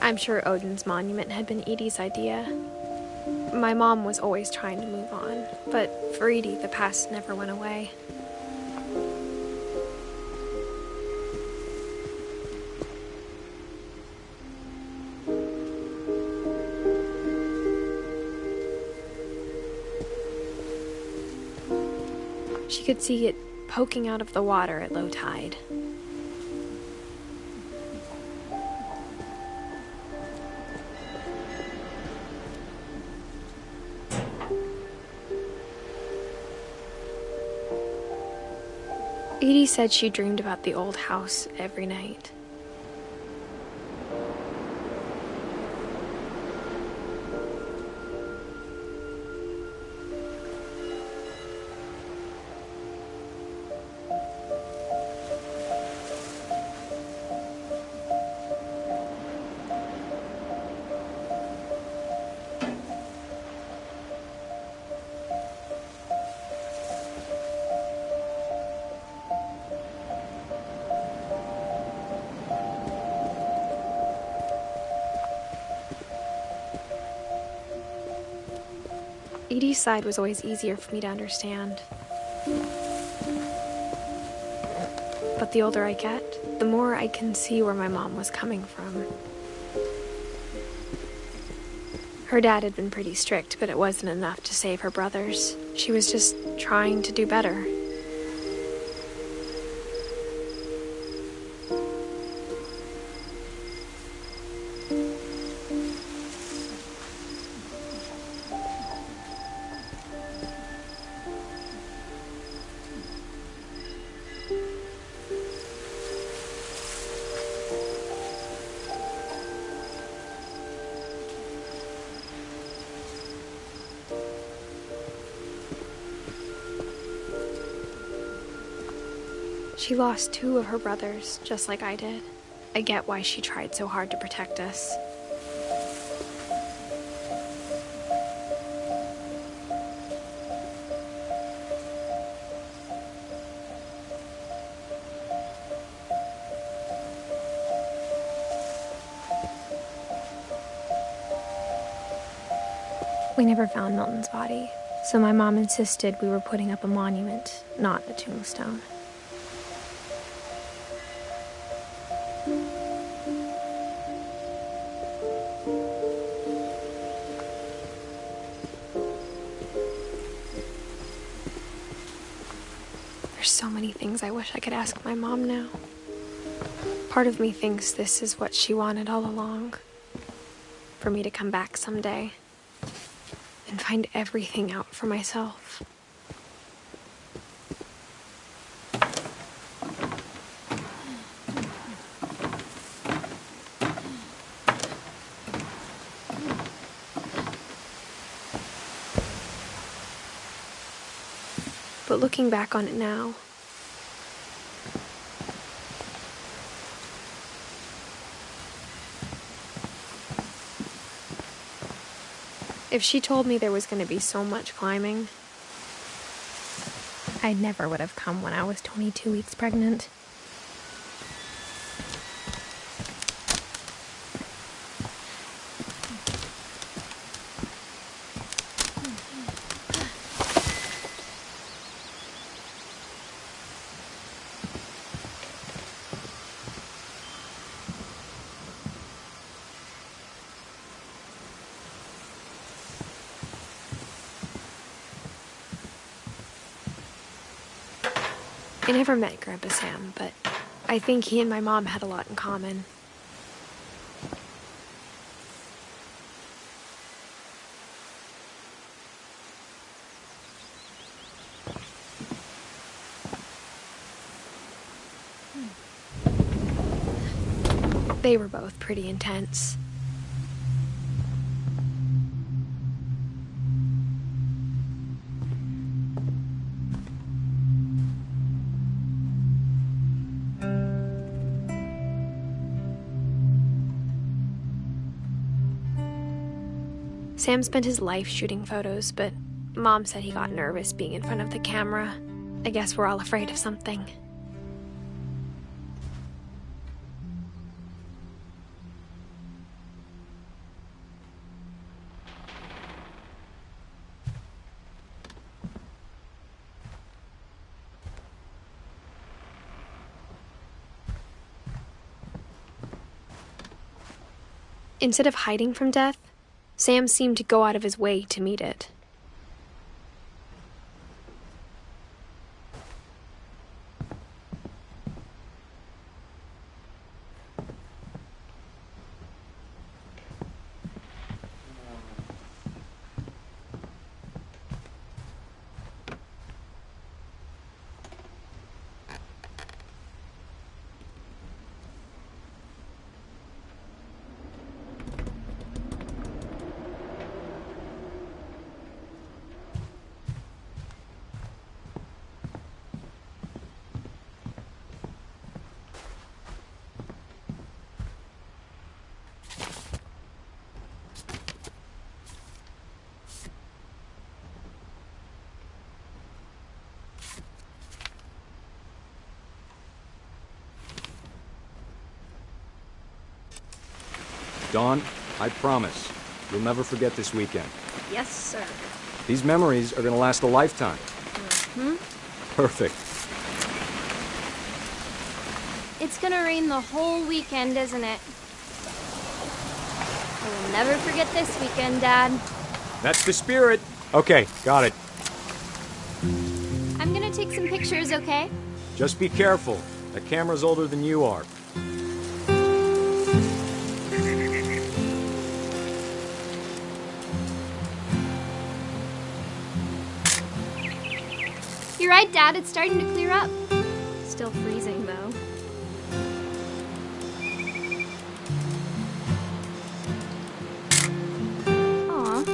[SPEAKER 1] I'm sure Odin's monument had been Edie's idea. My mom was always trying to move on, but for Edie, the past never went away. She could see it poking out of the water at low tide. Edie said she dreamed about the old house every night. Edie's side was always easier for me to understand. But the older I get, the more I can see where my mom was coming from. Her dad had been pretty strict, but it wasn't enough to save her brothers. She was just trying to do better. She lost 2 of her brothers, just like I did. I get why she tried so hard to protect us. We never found Milton's body, so my mom insisted we were putting up a monument, not a tombstone. There's so many things I wish I could ask my mom now. Part of me thinks this is what she wanted all along. For me to come back someday and find everything out for myself. But looking back on it now, if she told me there was going to be so much climbing, I never would have come when I was 22 weeks pregnant. I never met Grandpa Sam, but I think he and my mom had a lot in common. They were both pretty intense. Sam spent his life shooting photos, but Mom said he got nervous being in front of the camera. I guess we're all afraid of something. Instead of hiding from death, Sam seemed to go out of his way to meet it.
[SPEAKER 11] Dawn, I promise, you'll never forget this weekend.
[SPEAKER 4] Yes, sir.
[SPEAKER 11] These memories are gonna last a lifetime. Perfect.
[SPEAKER 12] It's gonna rain the whole weekend, isn't it? I will never forget this weekend, Dad.
[SPEAKER 11] That's the spirit. Okay, got it.
[SPEAKER 12] I'm gonna take some pictures, okay?
[SPEAKER 11] Just be careful. That camera's older than you are.
[SPEAKER 12] You're right, Dad. It's starting to clear up.
[SPEAKER 1] Still freezing, though.
[SPEAKER 12] Aw.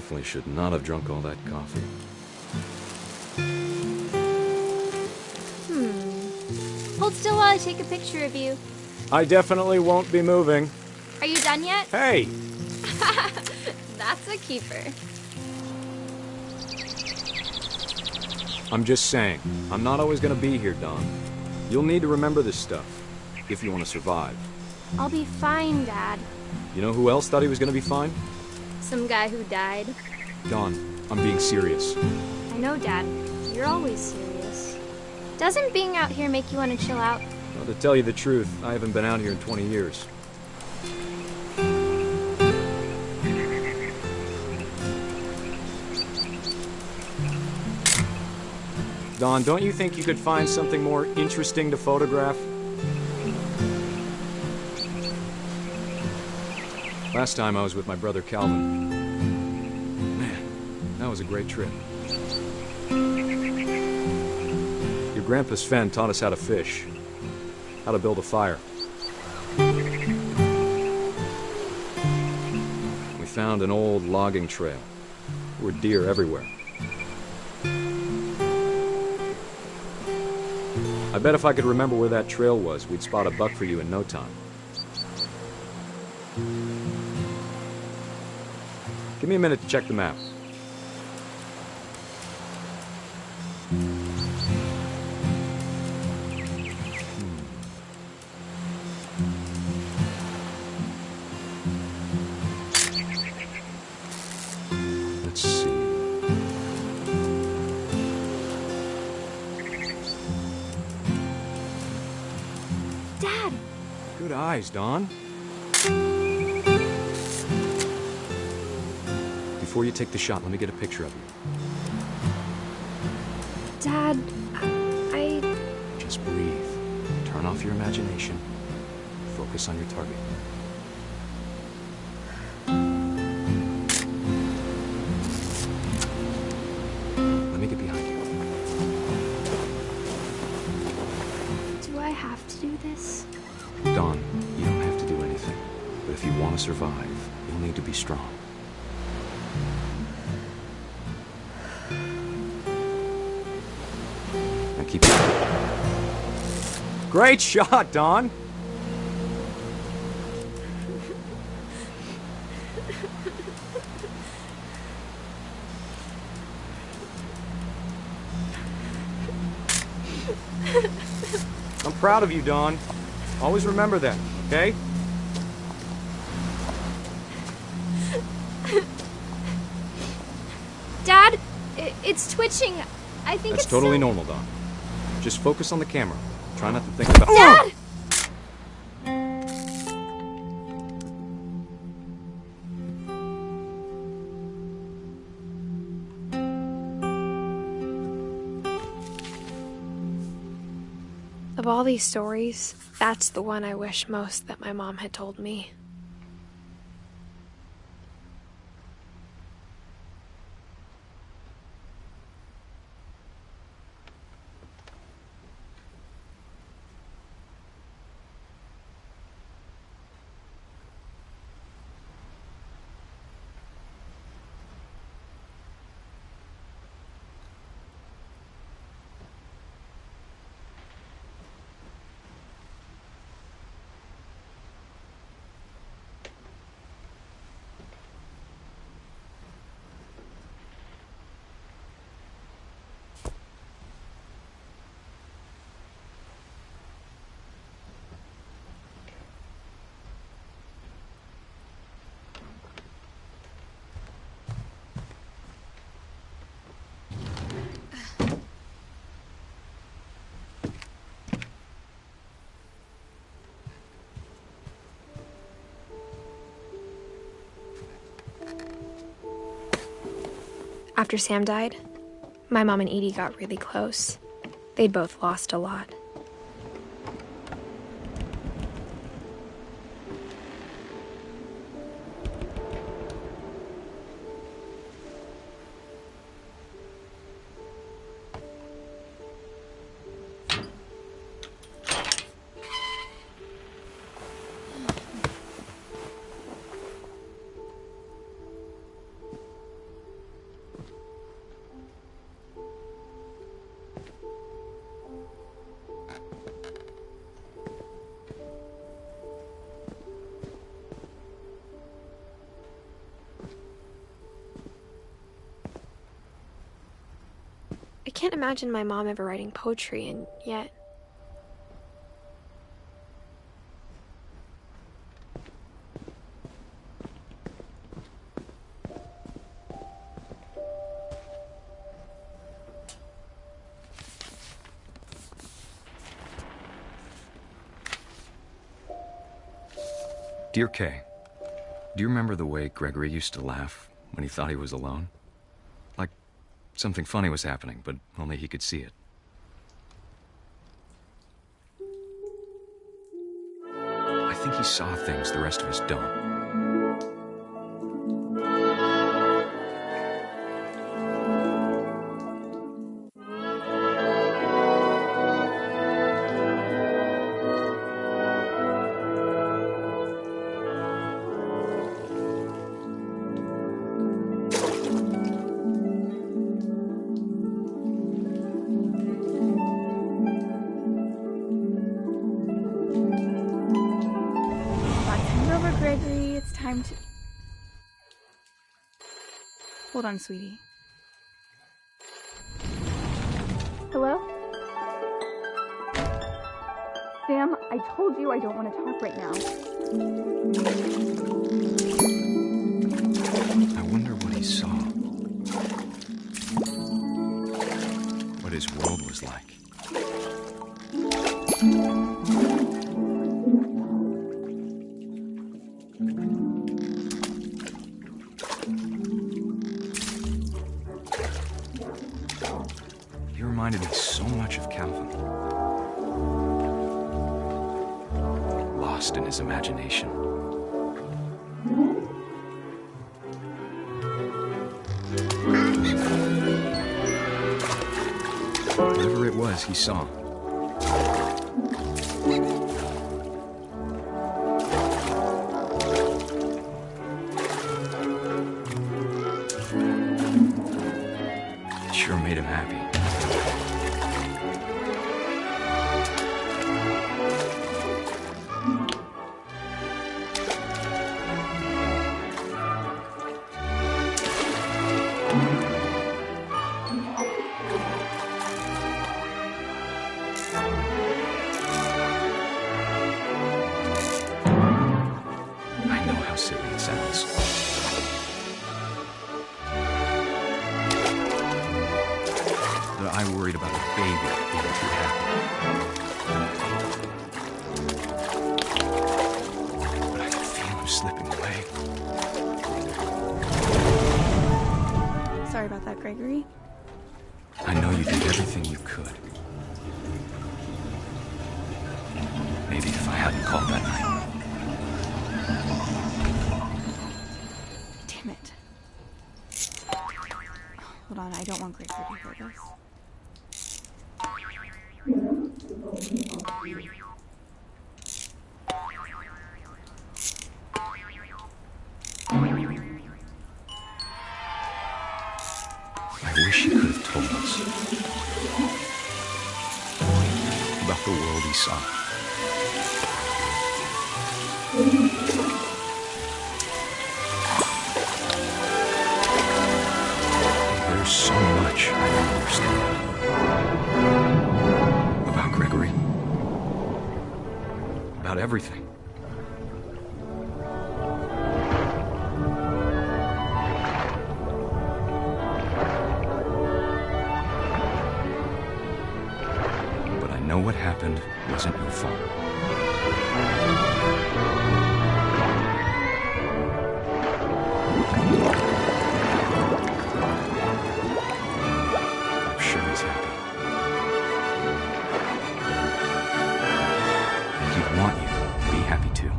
[SPEAKER 11] definitely should not have drunk all that coffee.
[SPEAKER 12] Hold still while I take a picture of you.
[SPEAKER 11] I definitely won't be moving.
[SPEAKER 12] Are you done yet?
[SPEAKER 11] Hey!
[SPEAKER 12] That's a keeper.
[SPEAKER 11] I'm just saying, I'm not always gonna be here, Dawn. You'll need to remember this stuff, if you want to survive.
[SPEAKER 12] I'll be fine, Dad.
[SPEAKER 11] You know who else thought he was gonna be fine?
[SPEAKER 12] Some guy who died.
[SPEAKER 11] Dawn, I'm being serious.
[SPEAKER 12] I know, Dad. You're always serious. Doesn't being out here make you want to chill out?
[SPEAKER 11] Well, to tell you the truth, I haven't been out here in 20 years. Dawn, don't you think you could find something more interesting to photograph? Last time I was with my brother Calvin. Man, that was a great trip. Your grandpa Sven taught us how to fish, how to build a fire. We found an old logging trail. There were deer everywhere. I bet if I could remember where that trail was, we'd spot a buck for you in no time. Give me a minute to check the map. Let's see.
[SPEAKER 12] Dad!
[SPEAKER 11] Good eyes, Dawn. Before you take the shot, let me get a picture of you.
[SPEAKER 2] Dad, I...
[SPEAKER 11] Just breathe. Turn off your imagination. Focus on your target. Let me get behind you.
[SPEAKER 12] Do I have to do this?
[SPEAKER 11] Dawn, you don't have to do anything. But if you want to survive, you'll need to be strong. Now keep it. Great shot, Dawn! I'm proud of you, Dawn. Always remember that, okay?
[SPEAKER 12] Dad, it's twitching. I think
[SPEAKER 11] That's
[SPEAKER 12] it's
[SPEAKER 11] totally
[SPEAKER 12] so...
[SPEAKER 11] normal, Dawn. Just focus on the camera. Try not to think about...
[SPEAKER 12] Dad!
[SPEAKER 1] Of all these stories, that's the one I wish most that my mom had told me. After Sam died, my mom and Edie got really close. They'd both lost a lot. I can't imagine my mom ever writing poetry, and yet...
[SPEAKER 11] Dear Kay, do you remember the way Gregory used to laugh when he thought he was alone? Like something funny was happening, but only he could see it. I think he saw things the rest of us don't.
[SPEAKER 13] Gregory, it's time to... Hold on, sweetie. Hello? Sam, I told you I don't want to talk right now.
[SPEAKER 11] I wonder what he saw. What his world was like. He reminded me so much of Calvin. Lost in his imagination. Whatever it was he saw. It sure made him happy. I know how silly it sounds. But I worried about a baby being too happy. But I could feel him slipping away.
[SPEAKER 13] Sorry about that, Gregory.
[SPEAKER 11] I know you did everything you could. Maybe if I hadn't called that night.
[SPEAKER 13] Damn it. Hold on, I don't want Gregory to hear this.
[SPEAKER 11] I wish he could have told us about the world he saw. There's so much I don't understand about Gregory, about everything. But I know what happened wasn't your fault. I'm sure he's happy. And he'd want you to be happy too.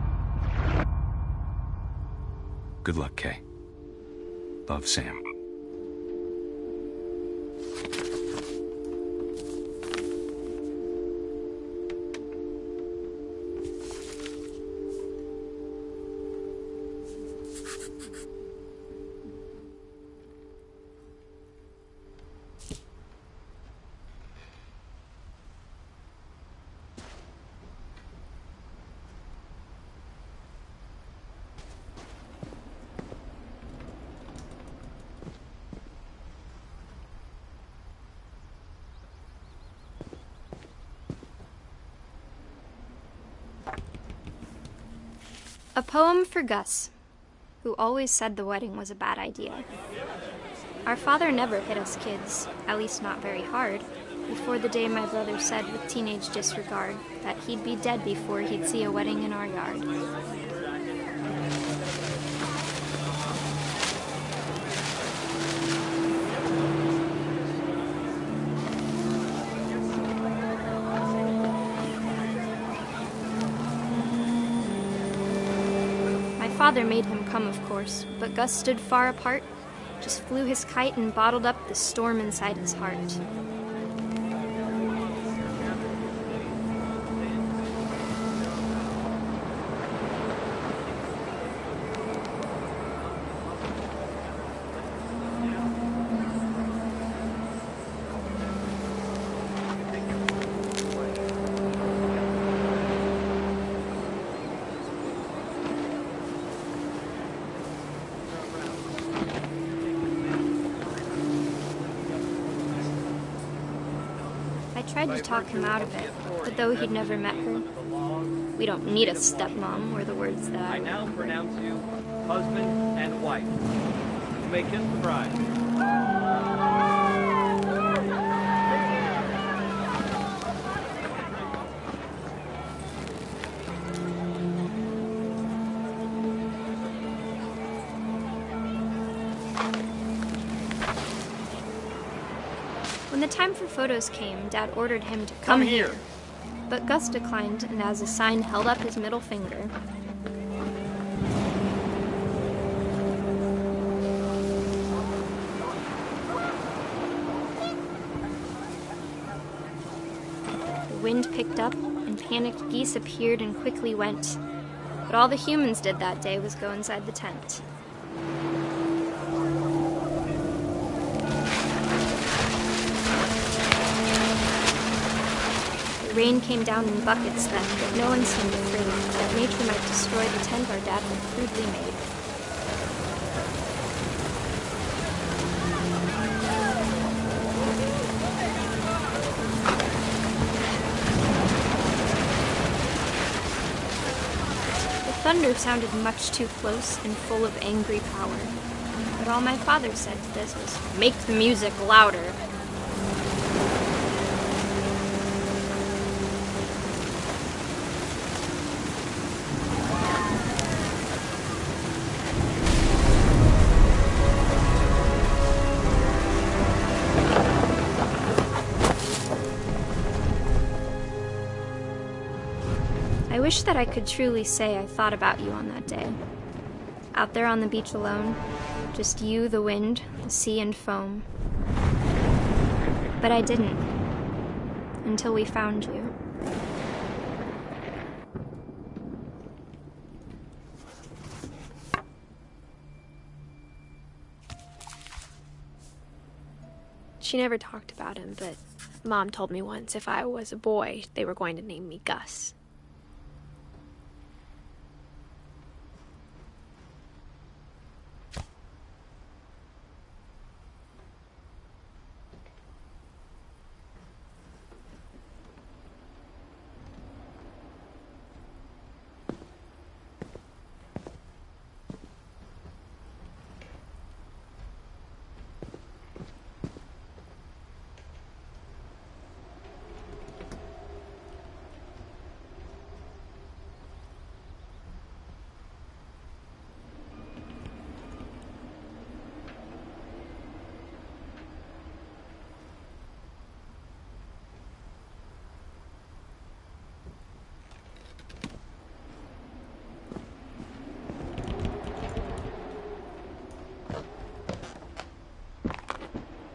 [SPEAKER 11] Good luck, Kay. Love, Sam.
[SPEAKER 12] A poem for Gus, who always said the wedding was a bad idea. Our father never hit us kids, at least not very hard, before the day my brother said with teenage disregard that he'd be dead before he'd see a wedding in our yard. My father made him come, of course, but Gus stood far apart, just flew his kite and bottled up the storm inside his heart. I tried to talk him out of it, but though he'd never met her, "We don't need a stepmom," were the words that
[SPEAKER 14] I now pronounce you husband and wife. You may kiss the bride.
[SPEAKER 12] When the time for photos came, Dad ordered him to come here. But Gus declined, and as a sign held up his middle finger. The wind picked up, and panicked geese appeared and quickly went. But all the humans did that day was go inside the tent. The rain came down in buckets then, but no one seemed afraid that nature might destroy the tent our dad had crudely made. The thunder sounded much too close and full of angry power. But all my father said to this was, "Make the music louder." I wish that I could truly say I thought about you on that day. Out there on the beach alone, just you, the wind, the sea, and foam. But I didn't, until we found you.
[SPEAKER 1] She never talked about him, but Mom told me once if I was a boy, they were going to name me Gus.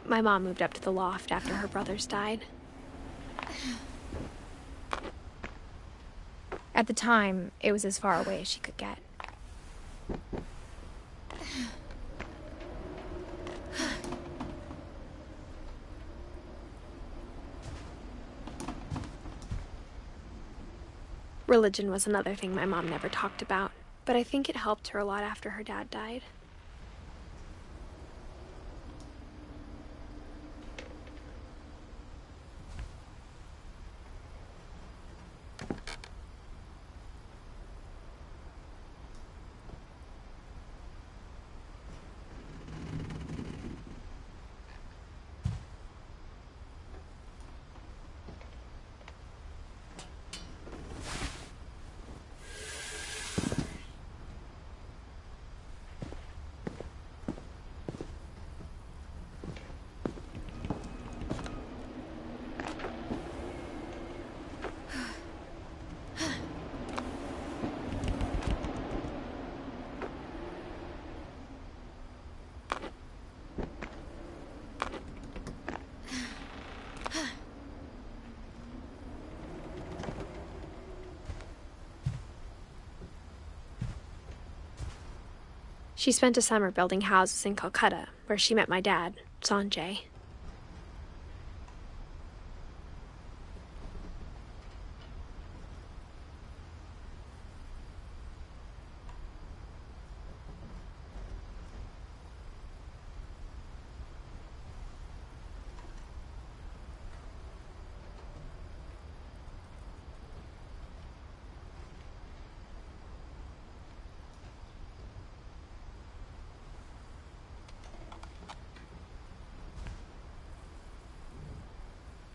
[SPEAKER 1] My mom moved up to the loft after her brothers died.
[SPEAKER 2] At the time, it was as far away as she could get.
[SPEAKER 1] Religion was another thing my mom never talked about, but I think it helped her a lot after her dad died. She spent a summer building houses in Calcutta, where she met my dad, Sanjay.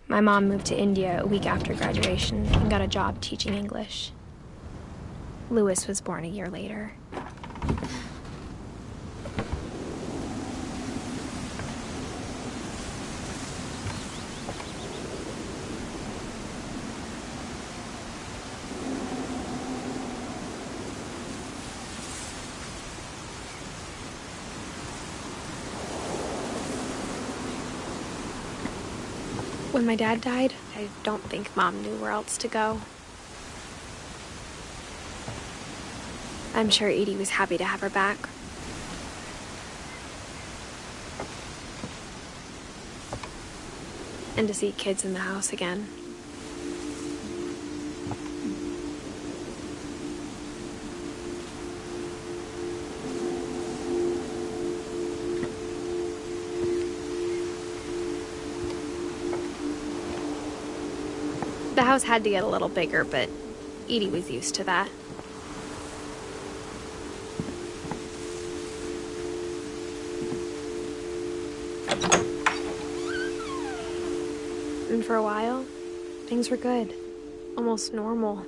[SPEAKER 1] My mom moved to India a week after graduation and got a job teaching English. Louis was born a year later. When my dad died, I don't think Mom knew where else to go. I'm sure Edie was happy to have her back. And to see kids in the house again. The house had to get a little bigger, but Edie was used to that. And for a while, things were good. Almost normal.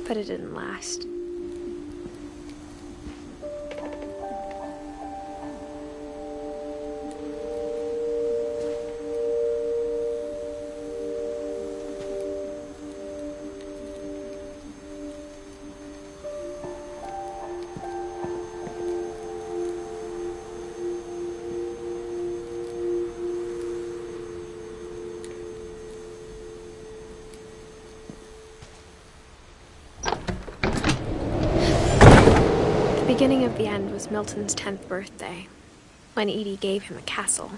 [SPEAKER 1] But it didn't last. The beginning of the end was Milton's 10th birthday, when Edie gave him a castle.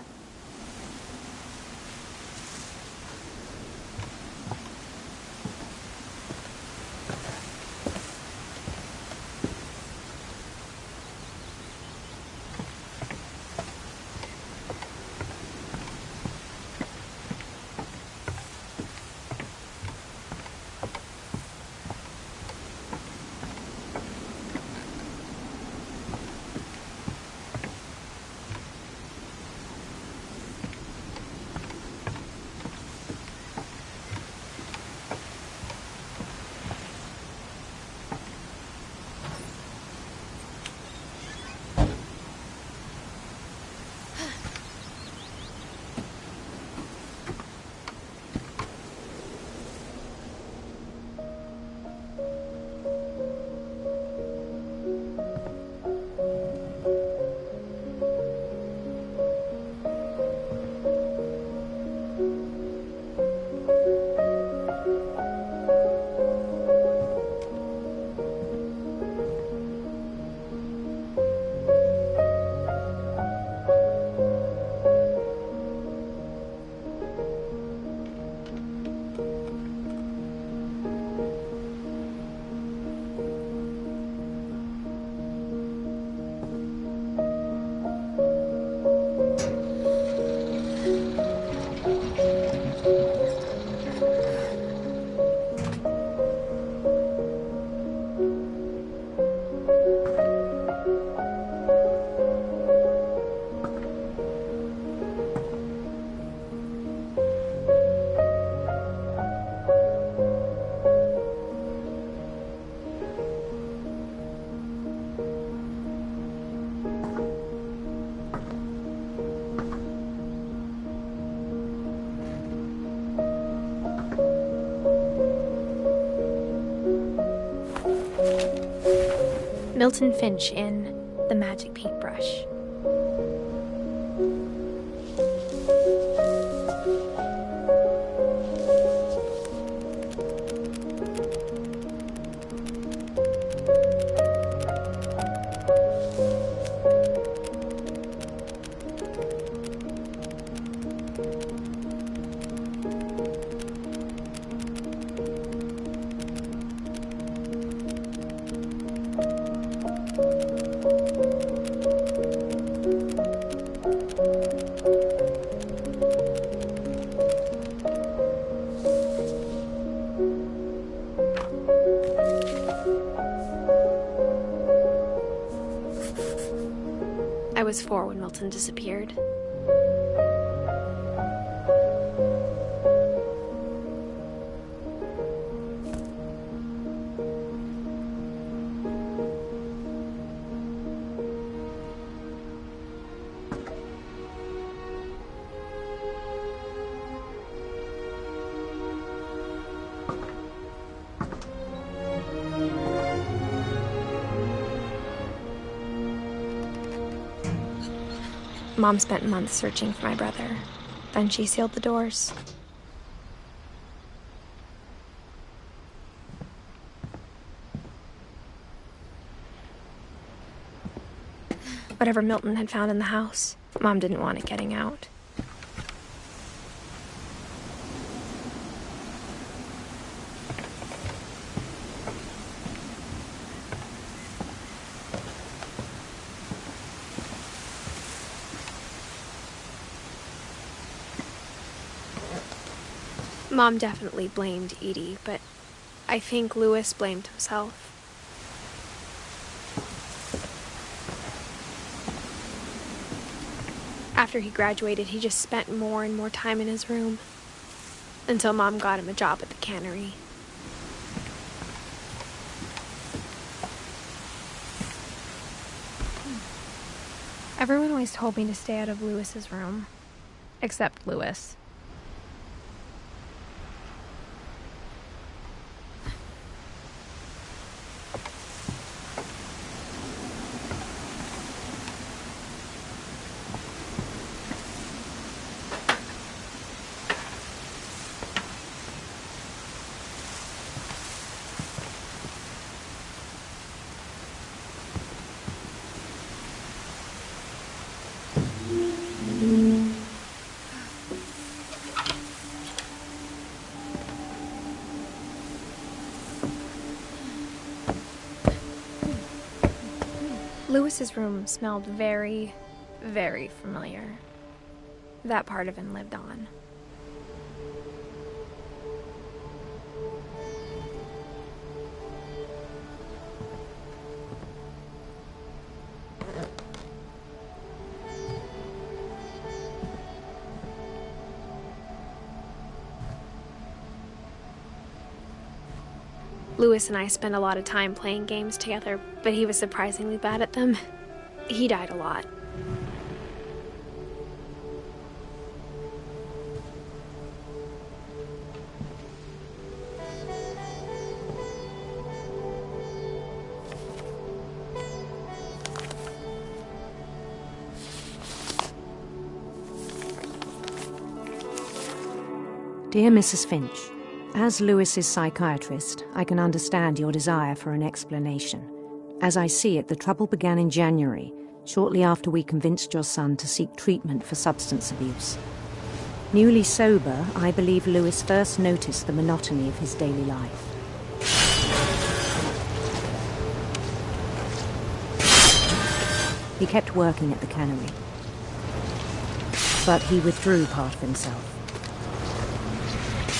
[SPEAKER 2] Milton Finch in The Magic Paintbrush.
[SPEAKER 1] I was 4 when Milton disappeared.
[SPEAKER 2] Mom spent months searching for my brother. Then she sealed the doors. Whatever Milton had found in the house, Mom didn't want it getting out.
[SPEAKER 1] Mom definitely blamed Edie, but I think Louis blamed himself. After he graduated, he just spent more and more time in his room, until Mom got him a job at the cannery.
[SPEAKER 2] Everyone always told me to stay out of Louis's room, except Louis. Louis's room smelled very, very familiar. That part of him lived on.
[SPEAKER 1] Louis and I spent a lot of time playing games together, but he was surprisingly bad at them. He died a lot.
[SPEAKER 15] Dear Mrs. Finch, as Louis's psychiatrist, I can understand your desire for an explanation. As I see it, the trouble began in January, shortly after we convinced your son to seek treatment for substance abuse. Newly sober, I believe Louis first noticed the monotony of his daily life. He kept working at the cannery, but he withdrew part of himself.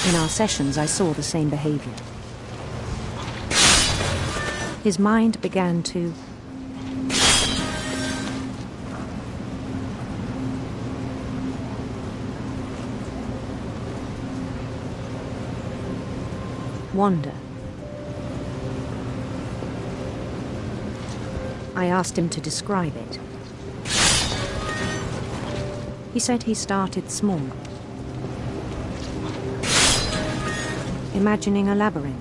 [SPEAKER 15] In our sessions, I saw the same behavior. His mind began to wander. I asked him to describe it. He said he started small, imagining a labyrinth.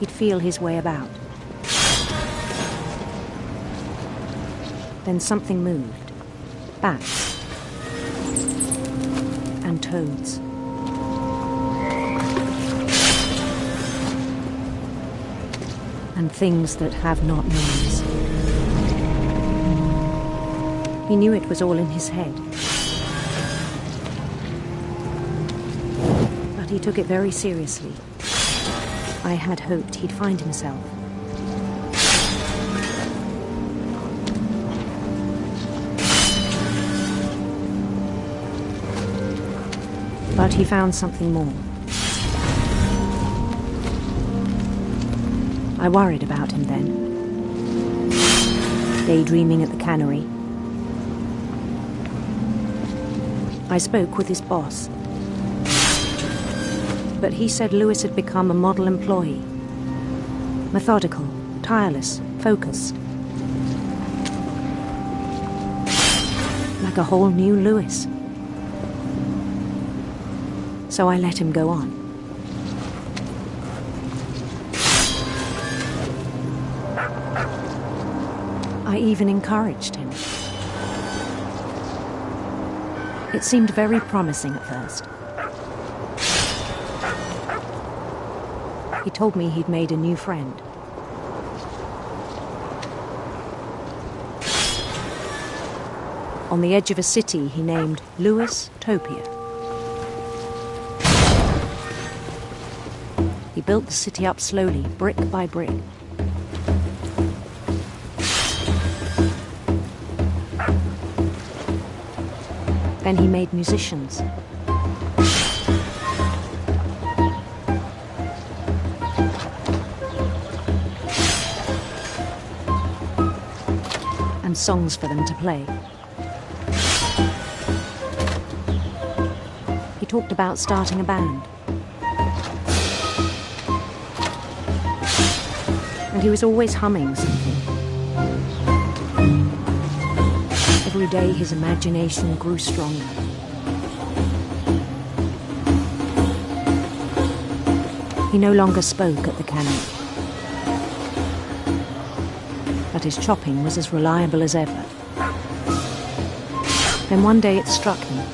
[SPEAKER 15] He'd feel his way about. Then something moved. Bats. And toads. And things that have not names. He knew it was all in his head. But he took it very seriously. I had hoped he'd find himself. But he found something more. I worried about him then. Daydreaming at the cannery. I spoke with his boss. But he said Louis had become a model employee. Methodical, tireless, focused. Like a whole new Louis. So I let him go on. I even encouraged him. It seemed very promising at first. He told me he'd made a new friend. On the edge of a city he named Louis Topia. He built the city up slowly, brick by brick. Then he made musicians. And songs for them to play. He talked about starting a band. And he was always humming something. Every day his imagination grew stronger. He no longer spoke at the cannery. But his chopping was as reliable as ever. Then one day it struck him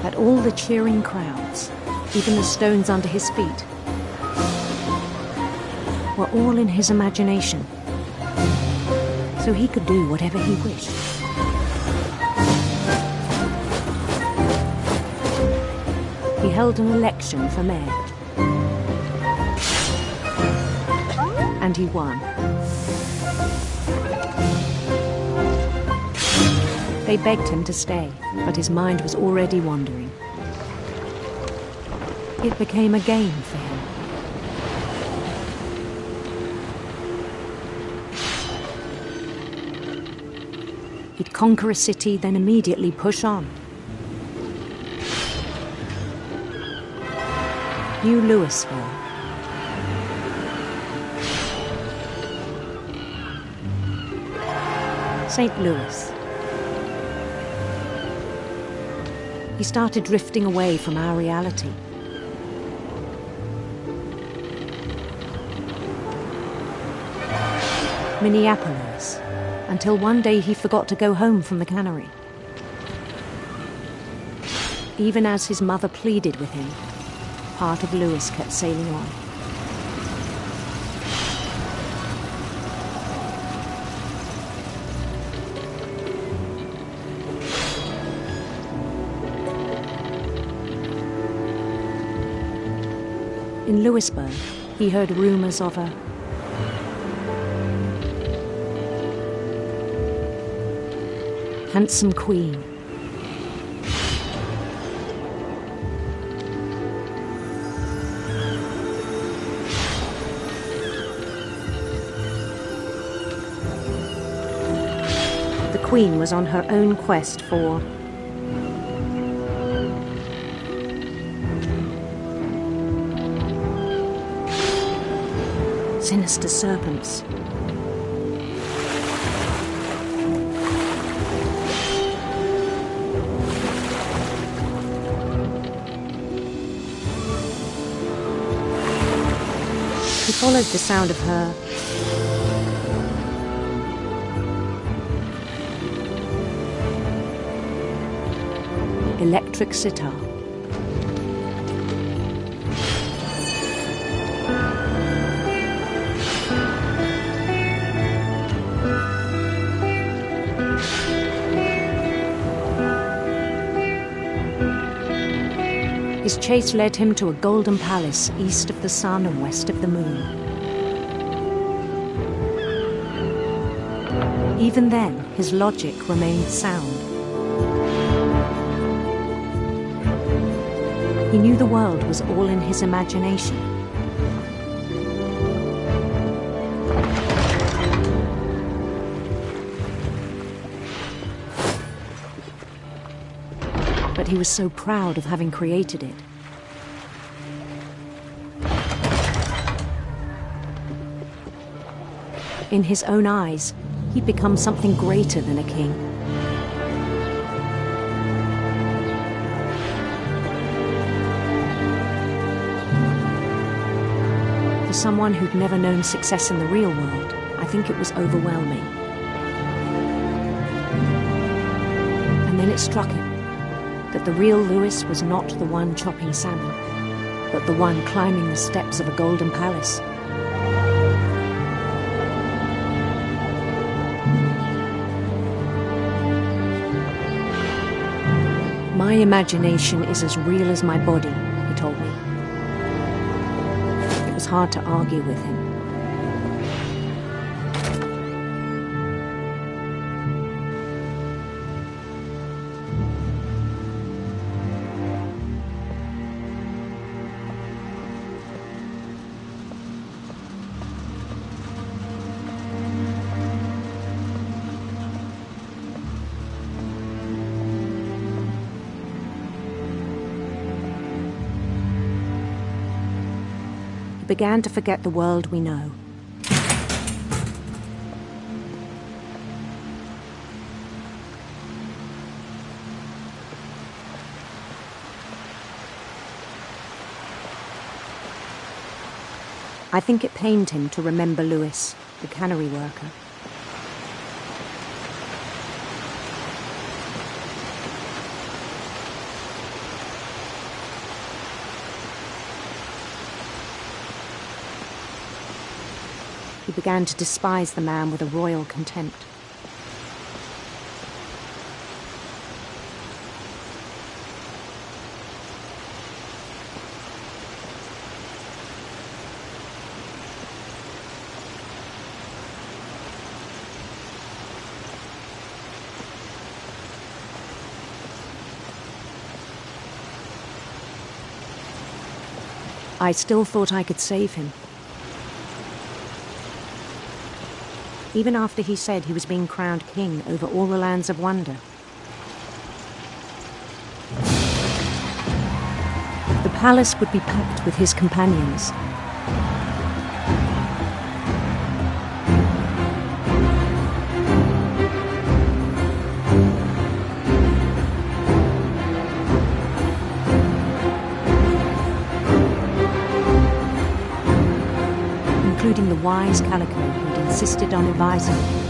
[SPEAKER 15] that all the cheering crowds, even the stones under his feet, were all in his imagination. So he could do whatever he wished. He held an election for mayor. And he won. They begged him to stay, but his mind was already wandering. It became a game for him. He'd conquer a city, then immediately push on. New Louisville. St. Louis. He started drifting away from our reality. Minneapolis. Until one day he forgot to go home from the cannery. Even as his mother pleaded with him, part of Louis kept sailing on. In Louisburg, he heard rumors of a handsome queen. The queen was on her own quest for sinister serpents. He followed the sound of her electric sitar. His chase led him to a golden palace east of the sun and west of the moon. Even then, his logic remained sound. He knew the world was all in his imagination. But he was so proud of having created it. In his own eyes, he'd become something greater than a king. For someone who'd never known success in the real world, I think it was overwhelming. And then it struck him that the real Louis was not the one chopping salmon, but the one climbing the steps of a golden palace. My imagination is as real as my body, he told me. It was hard to argue with him. Began to forget the world we know. I think it pained him to remember Louis, the cannery worker. He began to despise the man with a royal contempt. I still thought I could save him. Even after he said he was being crowned king over all the lands of wonder. The palace would be packed with his companions. Including the wise Calico who'd insisted on advising him.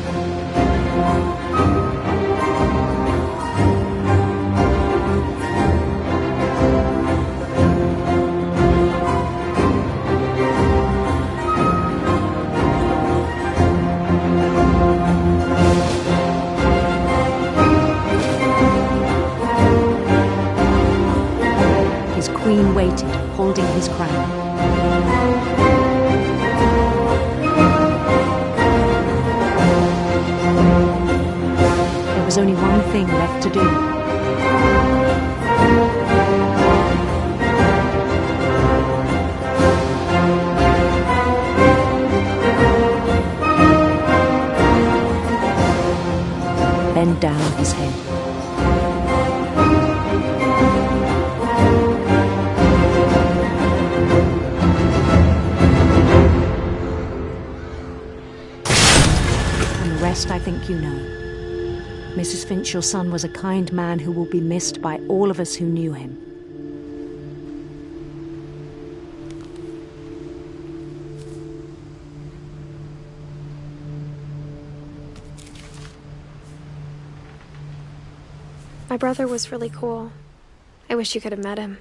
[SPEAKER 15] His queen waited, holding his crown. There was only one thing left to do. Bend down his head. And the rest I think you know. Mrs. Finch, your son was a kind man who will be missed by all of us who knew him.
[SPEAKER 1] My brother was really cool. I wish you could have met him.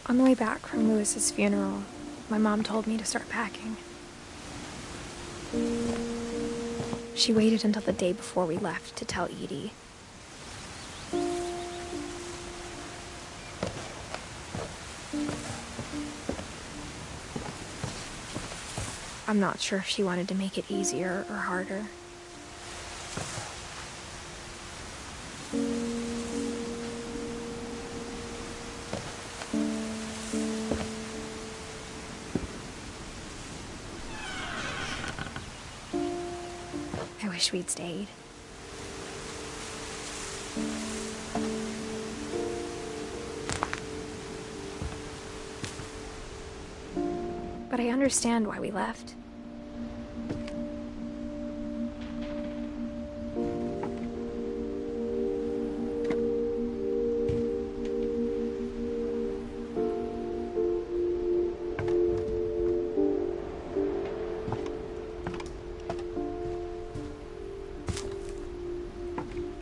[SPEAKER 1] On the way back from Lewis's funeral, my mom told me to start packing. She waited until the day before we left to tell Edie. I'm not sure if she wanted to make it easier or harder. I wish we'd stayed. But I understand why we left.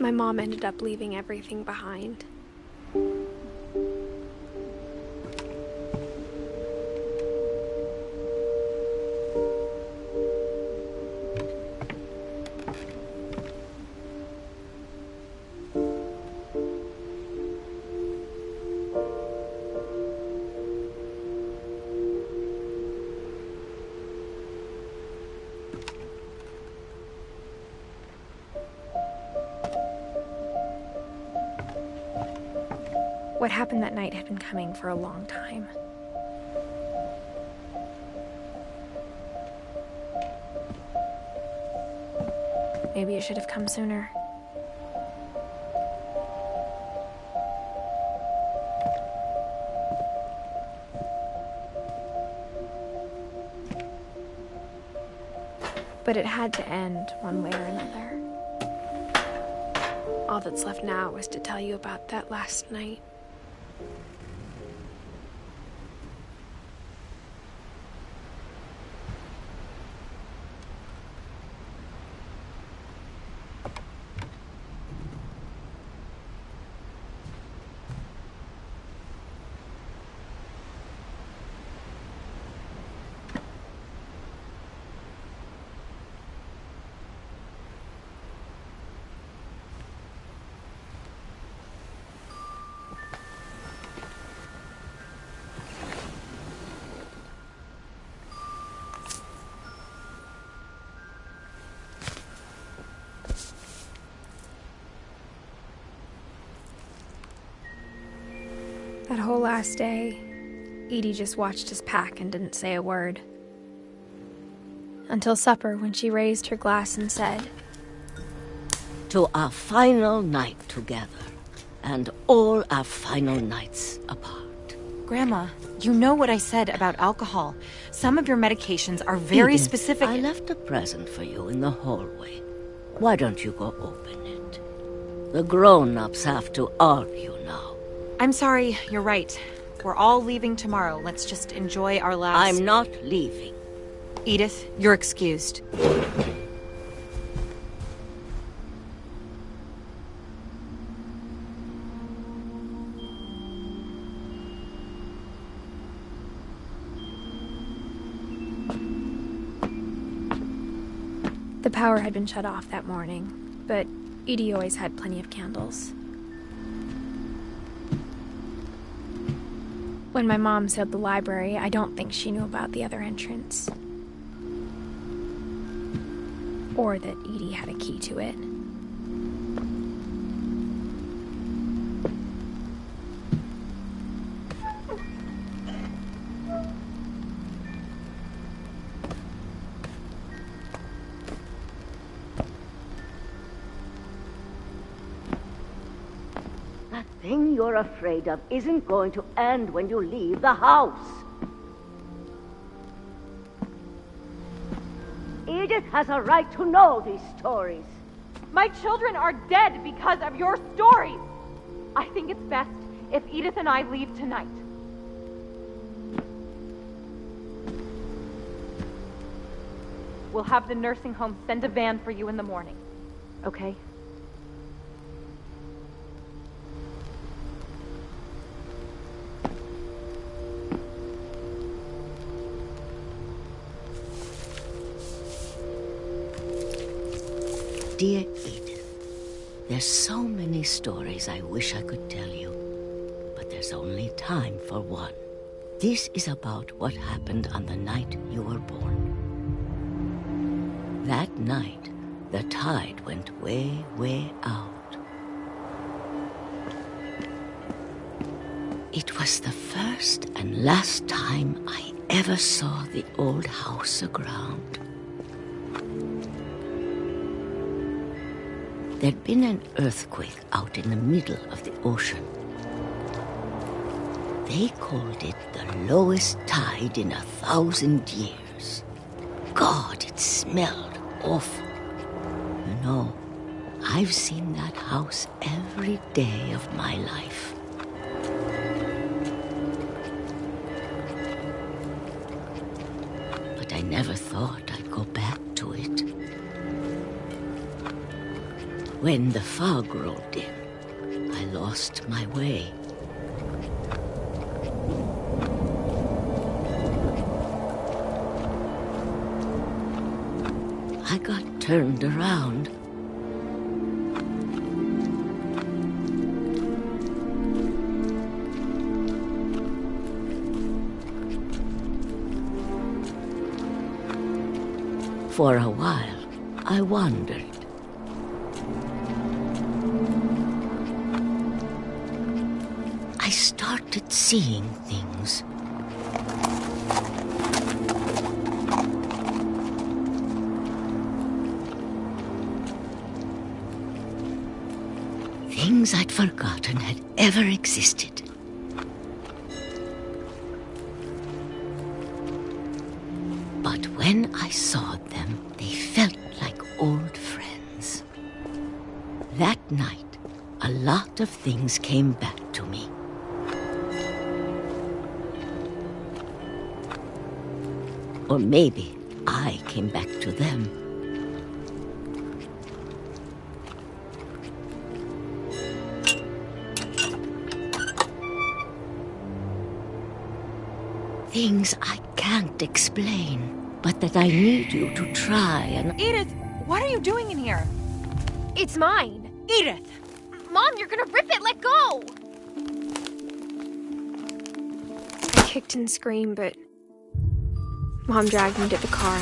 [SPEAKER 1] My mom ended up leaving everything behind. What happened that night had been coming for a long time. Maybe it should have come sooner. But it had to end one way or another. All that's left now is to tell you about that last night. That whole last day, Edie just watched us pack and didn't say a word. Until supper, when she raised her glass and said,
[SPEAKER 16] "To our final night together, and all our final nights apart."
[SPEAKER 17] Grandma, you know what I said about alcohol. Some of your medications are very
[SPEAKER 16] Edith,
[SPEAKER 17] specific.
[SPEAKER 16] I left a present for you in the hallway. Why don't you go open it? The grown-ups have to argue now.
[SPEAKER 17] I'm sorry, you're right. We're all leaving tomorrow. Let's just enjoy our last...
[SPEAKER 16] I'm not leaving.
[SPEAKER 17] Edith, you're excused.
[SPEAKER 1] The power had been shut off that morning, but Edie always had plenty of candles. When my mom sealed the library, I don't think she knew about the other entrance. Or that Edie had a key to it.
[SPEAKER 16] The thing you're afraid of isn't going to end when you leave the house. Edith has a right to know these stories.
[SPEAKER 13] My children are dead because of your stories. I think it's best if Edith and I leave tonight. We'll have the nursing home send a van for you in the morning, okay?
[SPEAKER 16] Dear Edith, there's so many stories I wish I could tell you, but there's only time for one. This is about what happened on the night you were born. That night, the tide went way, way out. It was the first and last time I ever saw the old house aground. There'd been an earthquake out in the middle of the ocean. They called it the lowest tide in 1,000 years. God, it smelled awful. You know, I've seen that house every day of my life. But I never thought I'd go back to it. When the fog rolled in, I lost my way. I got turned around. For a while, I wandered. I started seeing things. Things I'd forgotten had ever existed. But when I saw them, they felt like old friends. That night, a lot of things came back to me. Or maybe I came back to them. Things I can't explain, but that I need you to try and...
[SPEAKER 17] Edith, what are you doing in here?
[SPEAKER 1] It's mine.
[SPEAKER 17] Edith!
[SPEAKER 1] Mom, you're gonna rip it! Let go! I kicked and screamed, but Mom dragged me to the car.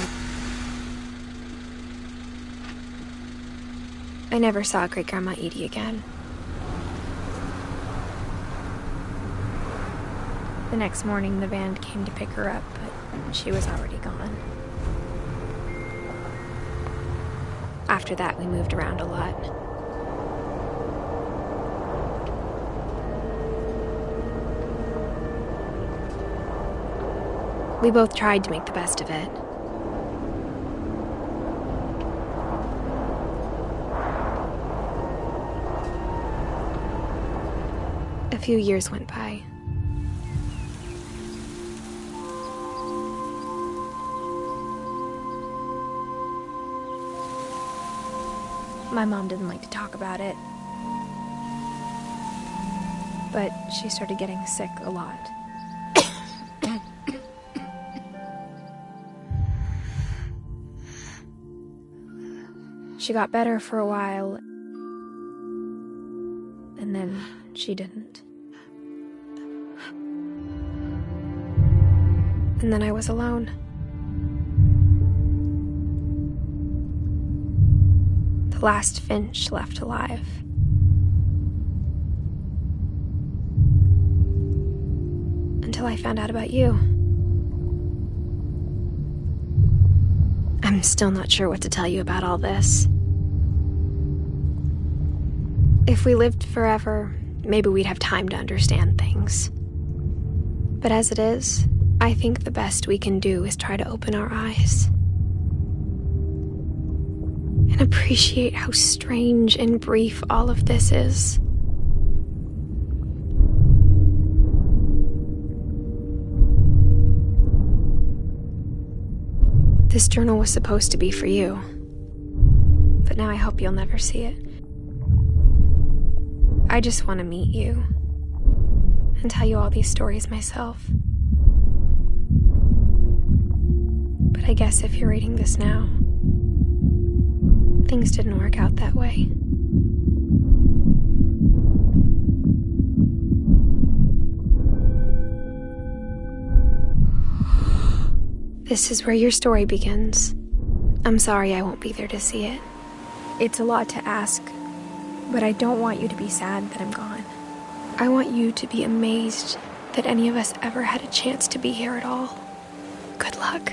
[SPEAKER 1] I never saw Great-Grandma Edie again. The next morning, the van came to pick her up, but she was already gone. After that, we moved around a lot. We both tried to make the best of it. A few years went by. My mom didn't like to talk about it, but she started getting sick a lot. She got better for a while, and then she didn't. And then I was alone. The last Finch left alive. Until I found out about you. I'm still not sure what to tell you about all this. If we lived forever, maybe we'd have time to understand things. But as it is, I think the best we can do is try to open our eyes and appreciate how strange and brief all of this is. This journal was supposed to be for you, but now I hope you'll never see it. I just want to meet you and tell you all these stories myself. But I guess if you're reading this now, things didn't work out that way. This is where your story begins. I'm sorry I won't be there to see it.
[SPEAKER 2] It's a lot to ask, but I don't want you to be sad that I'm gone.
[SPEAKER 1] I want you to be amazed that any of us ever had a chance to be here at all. Good luck.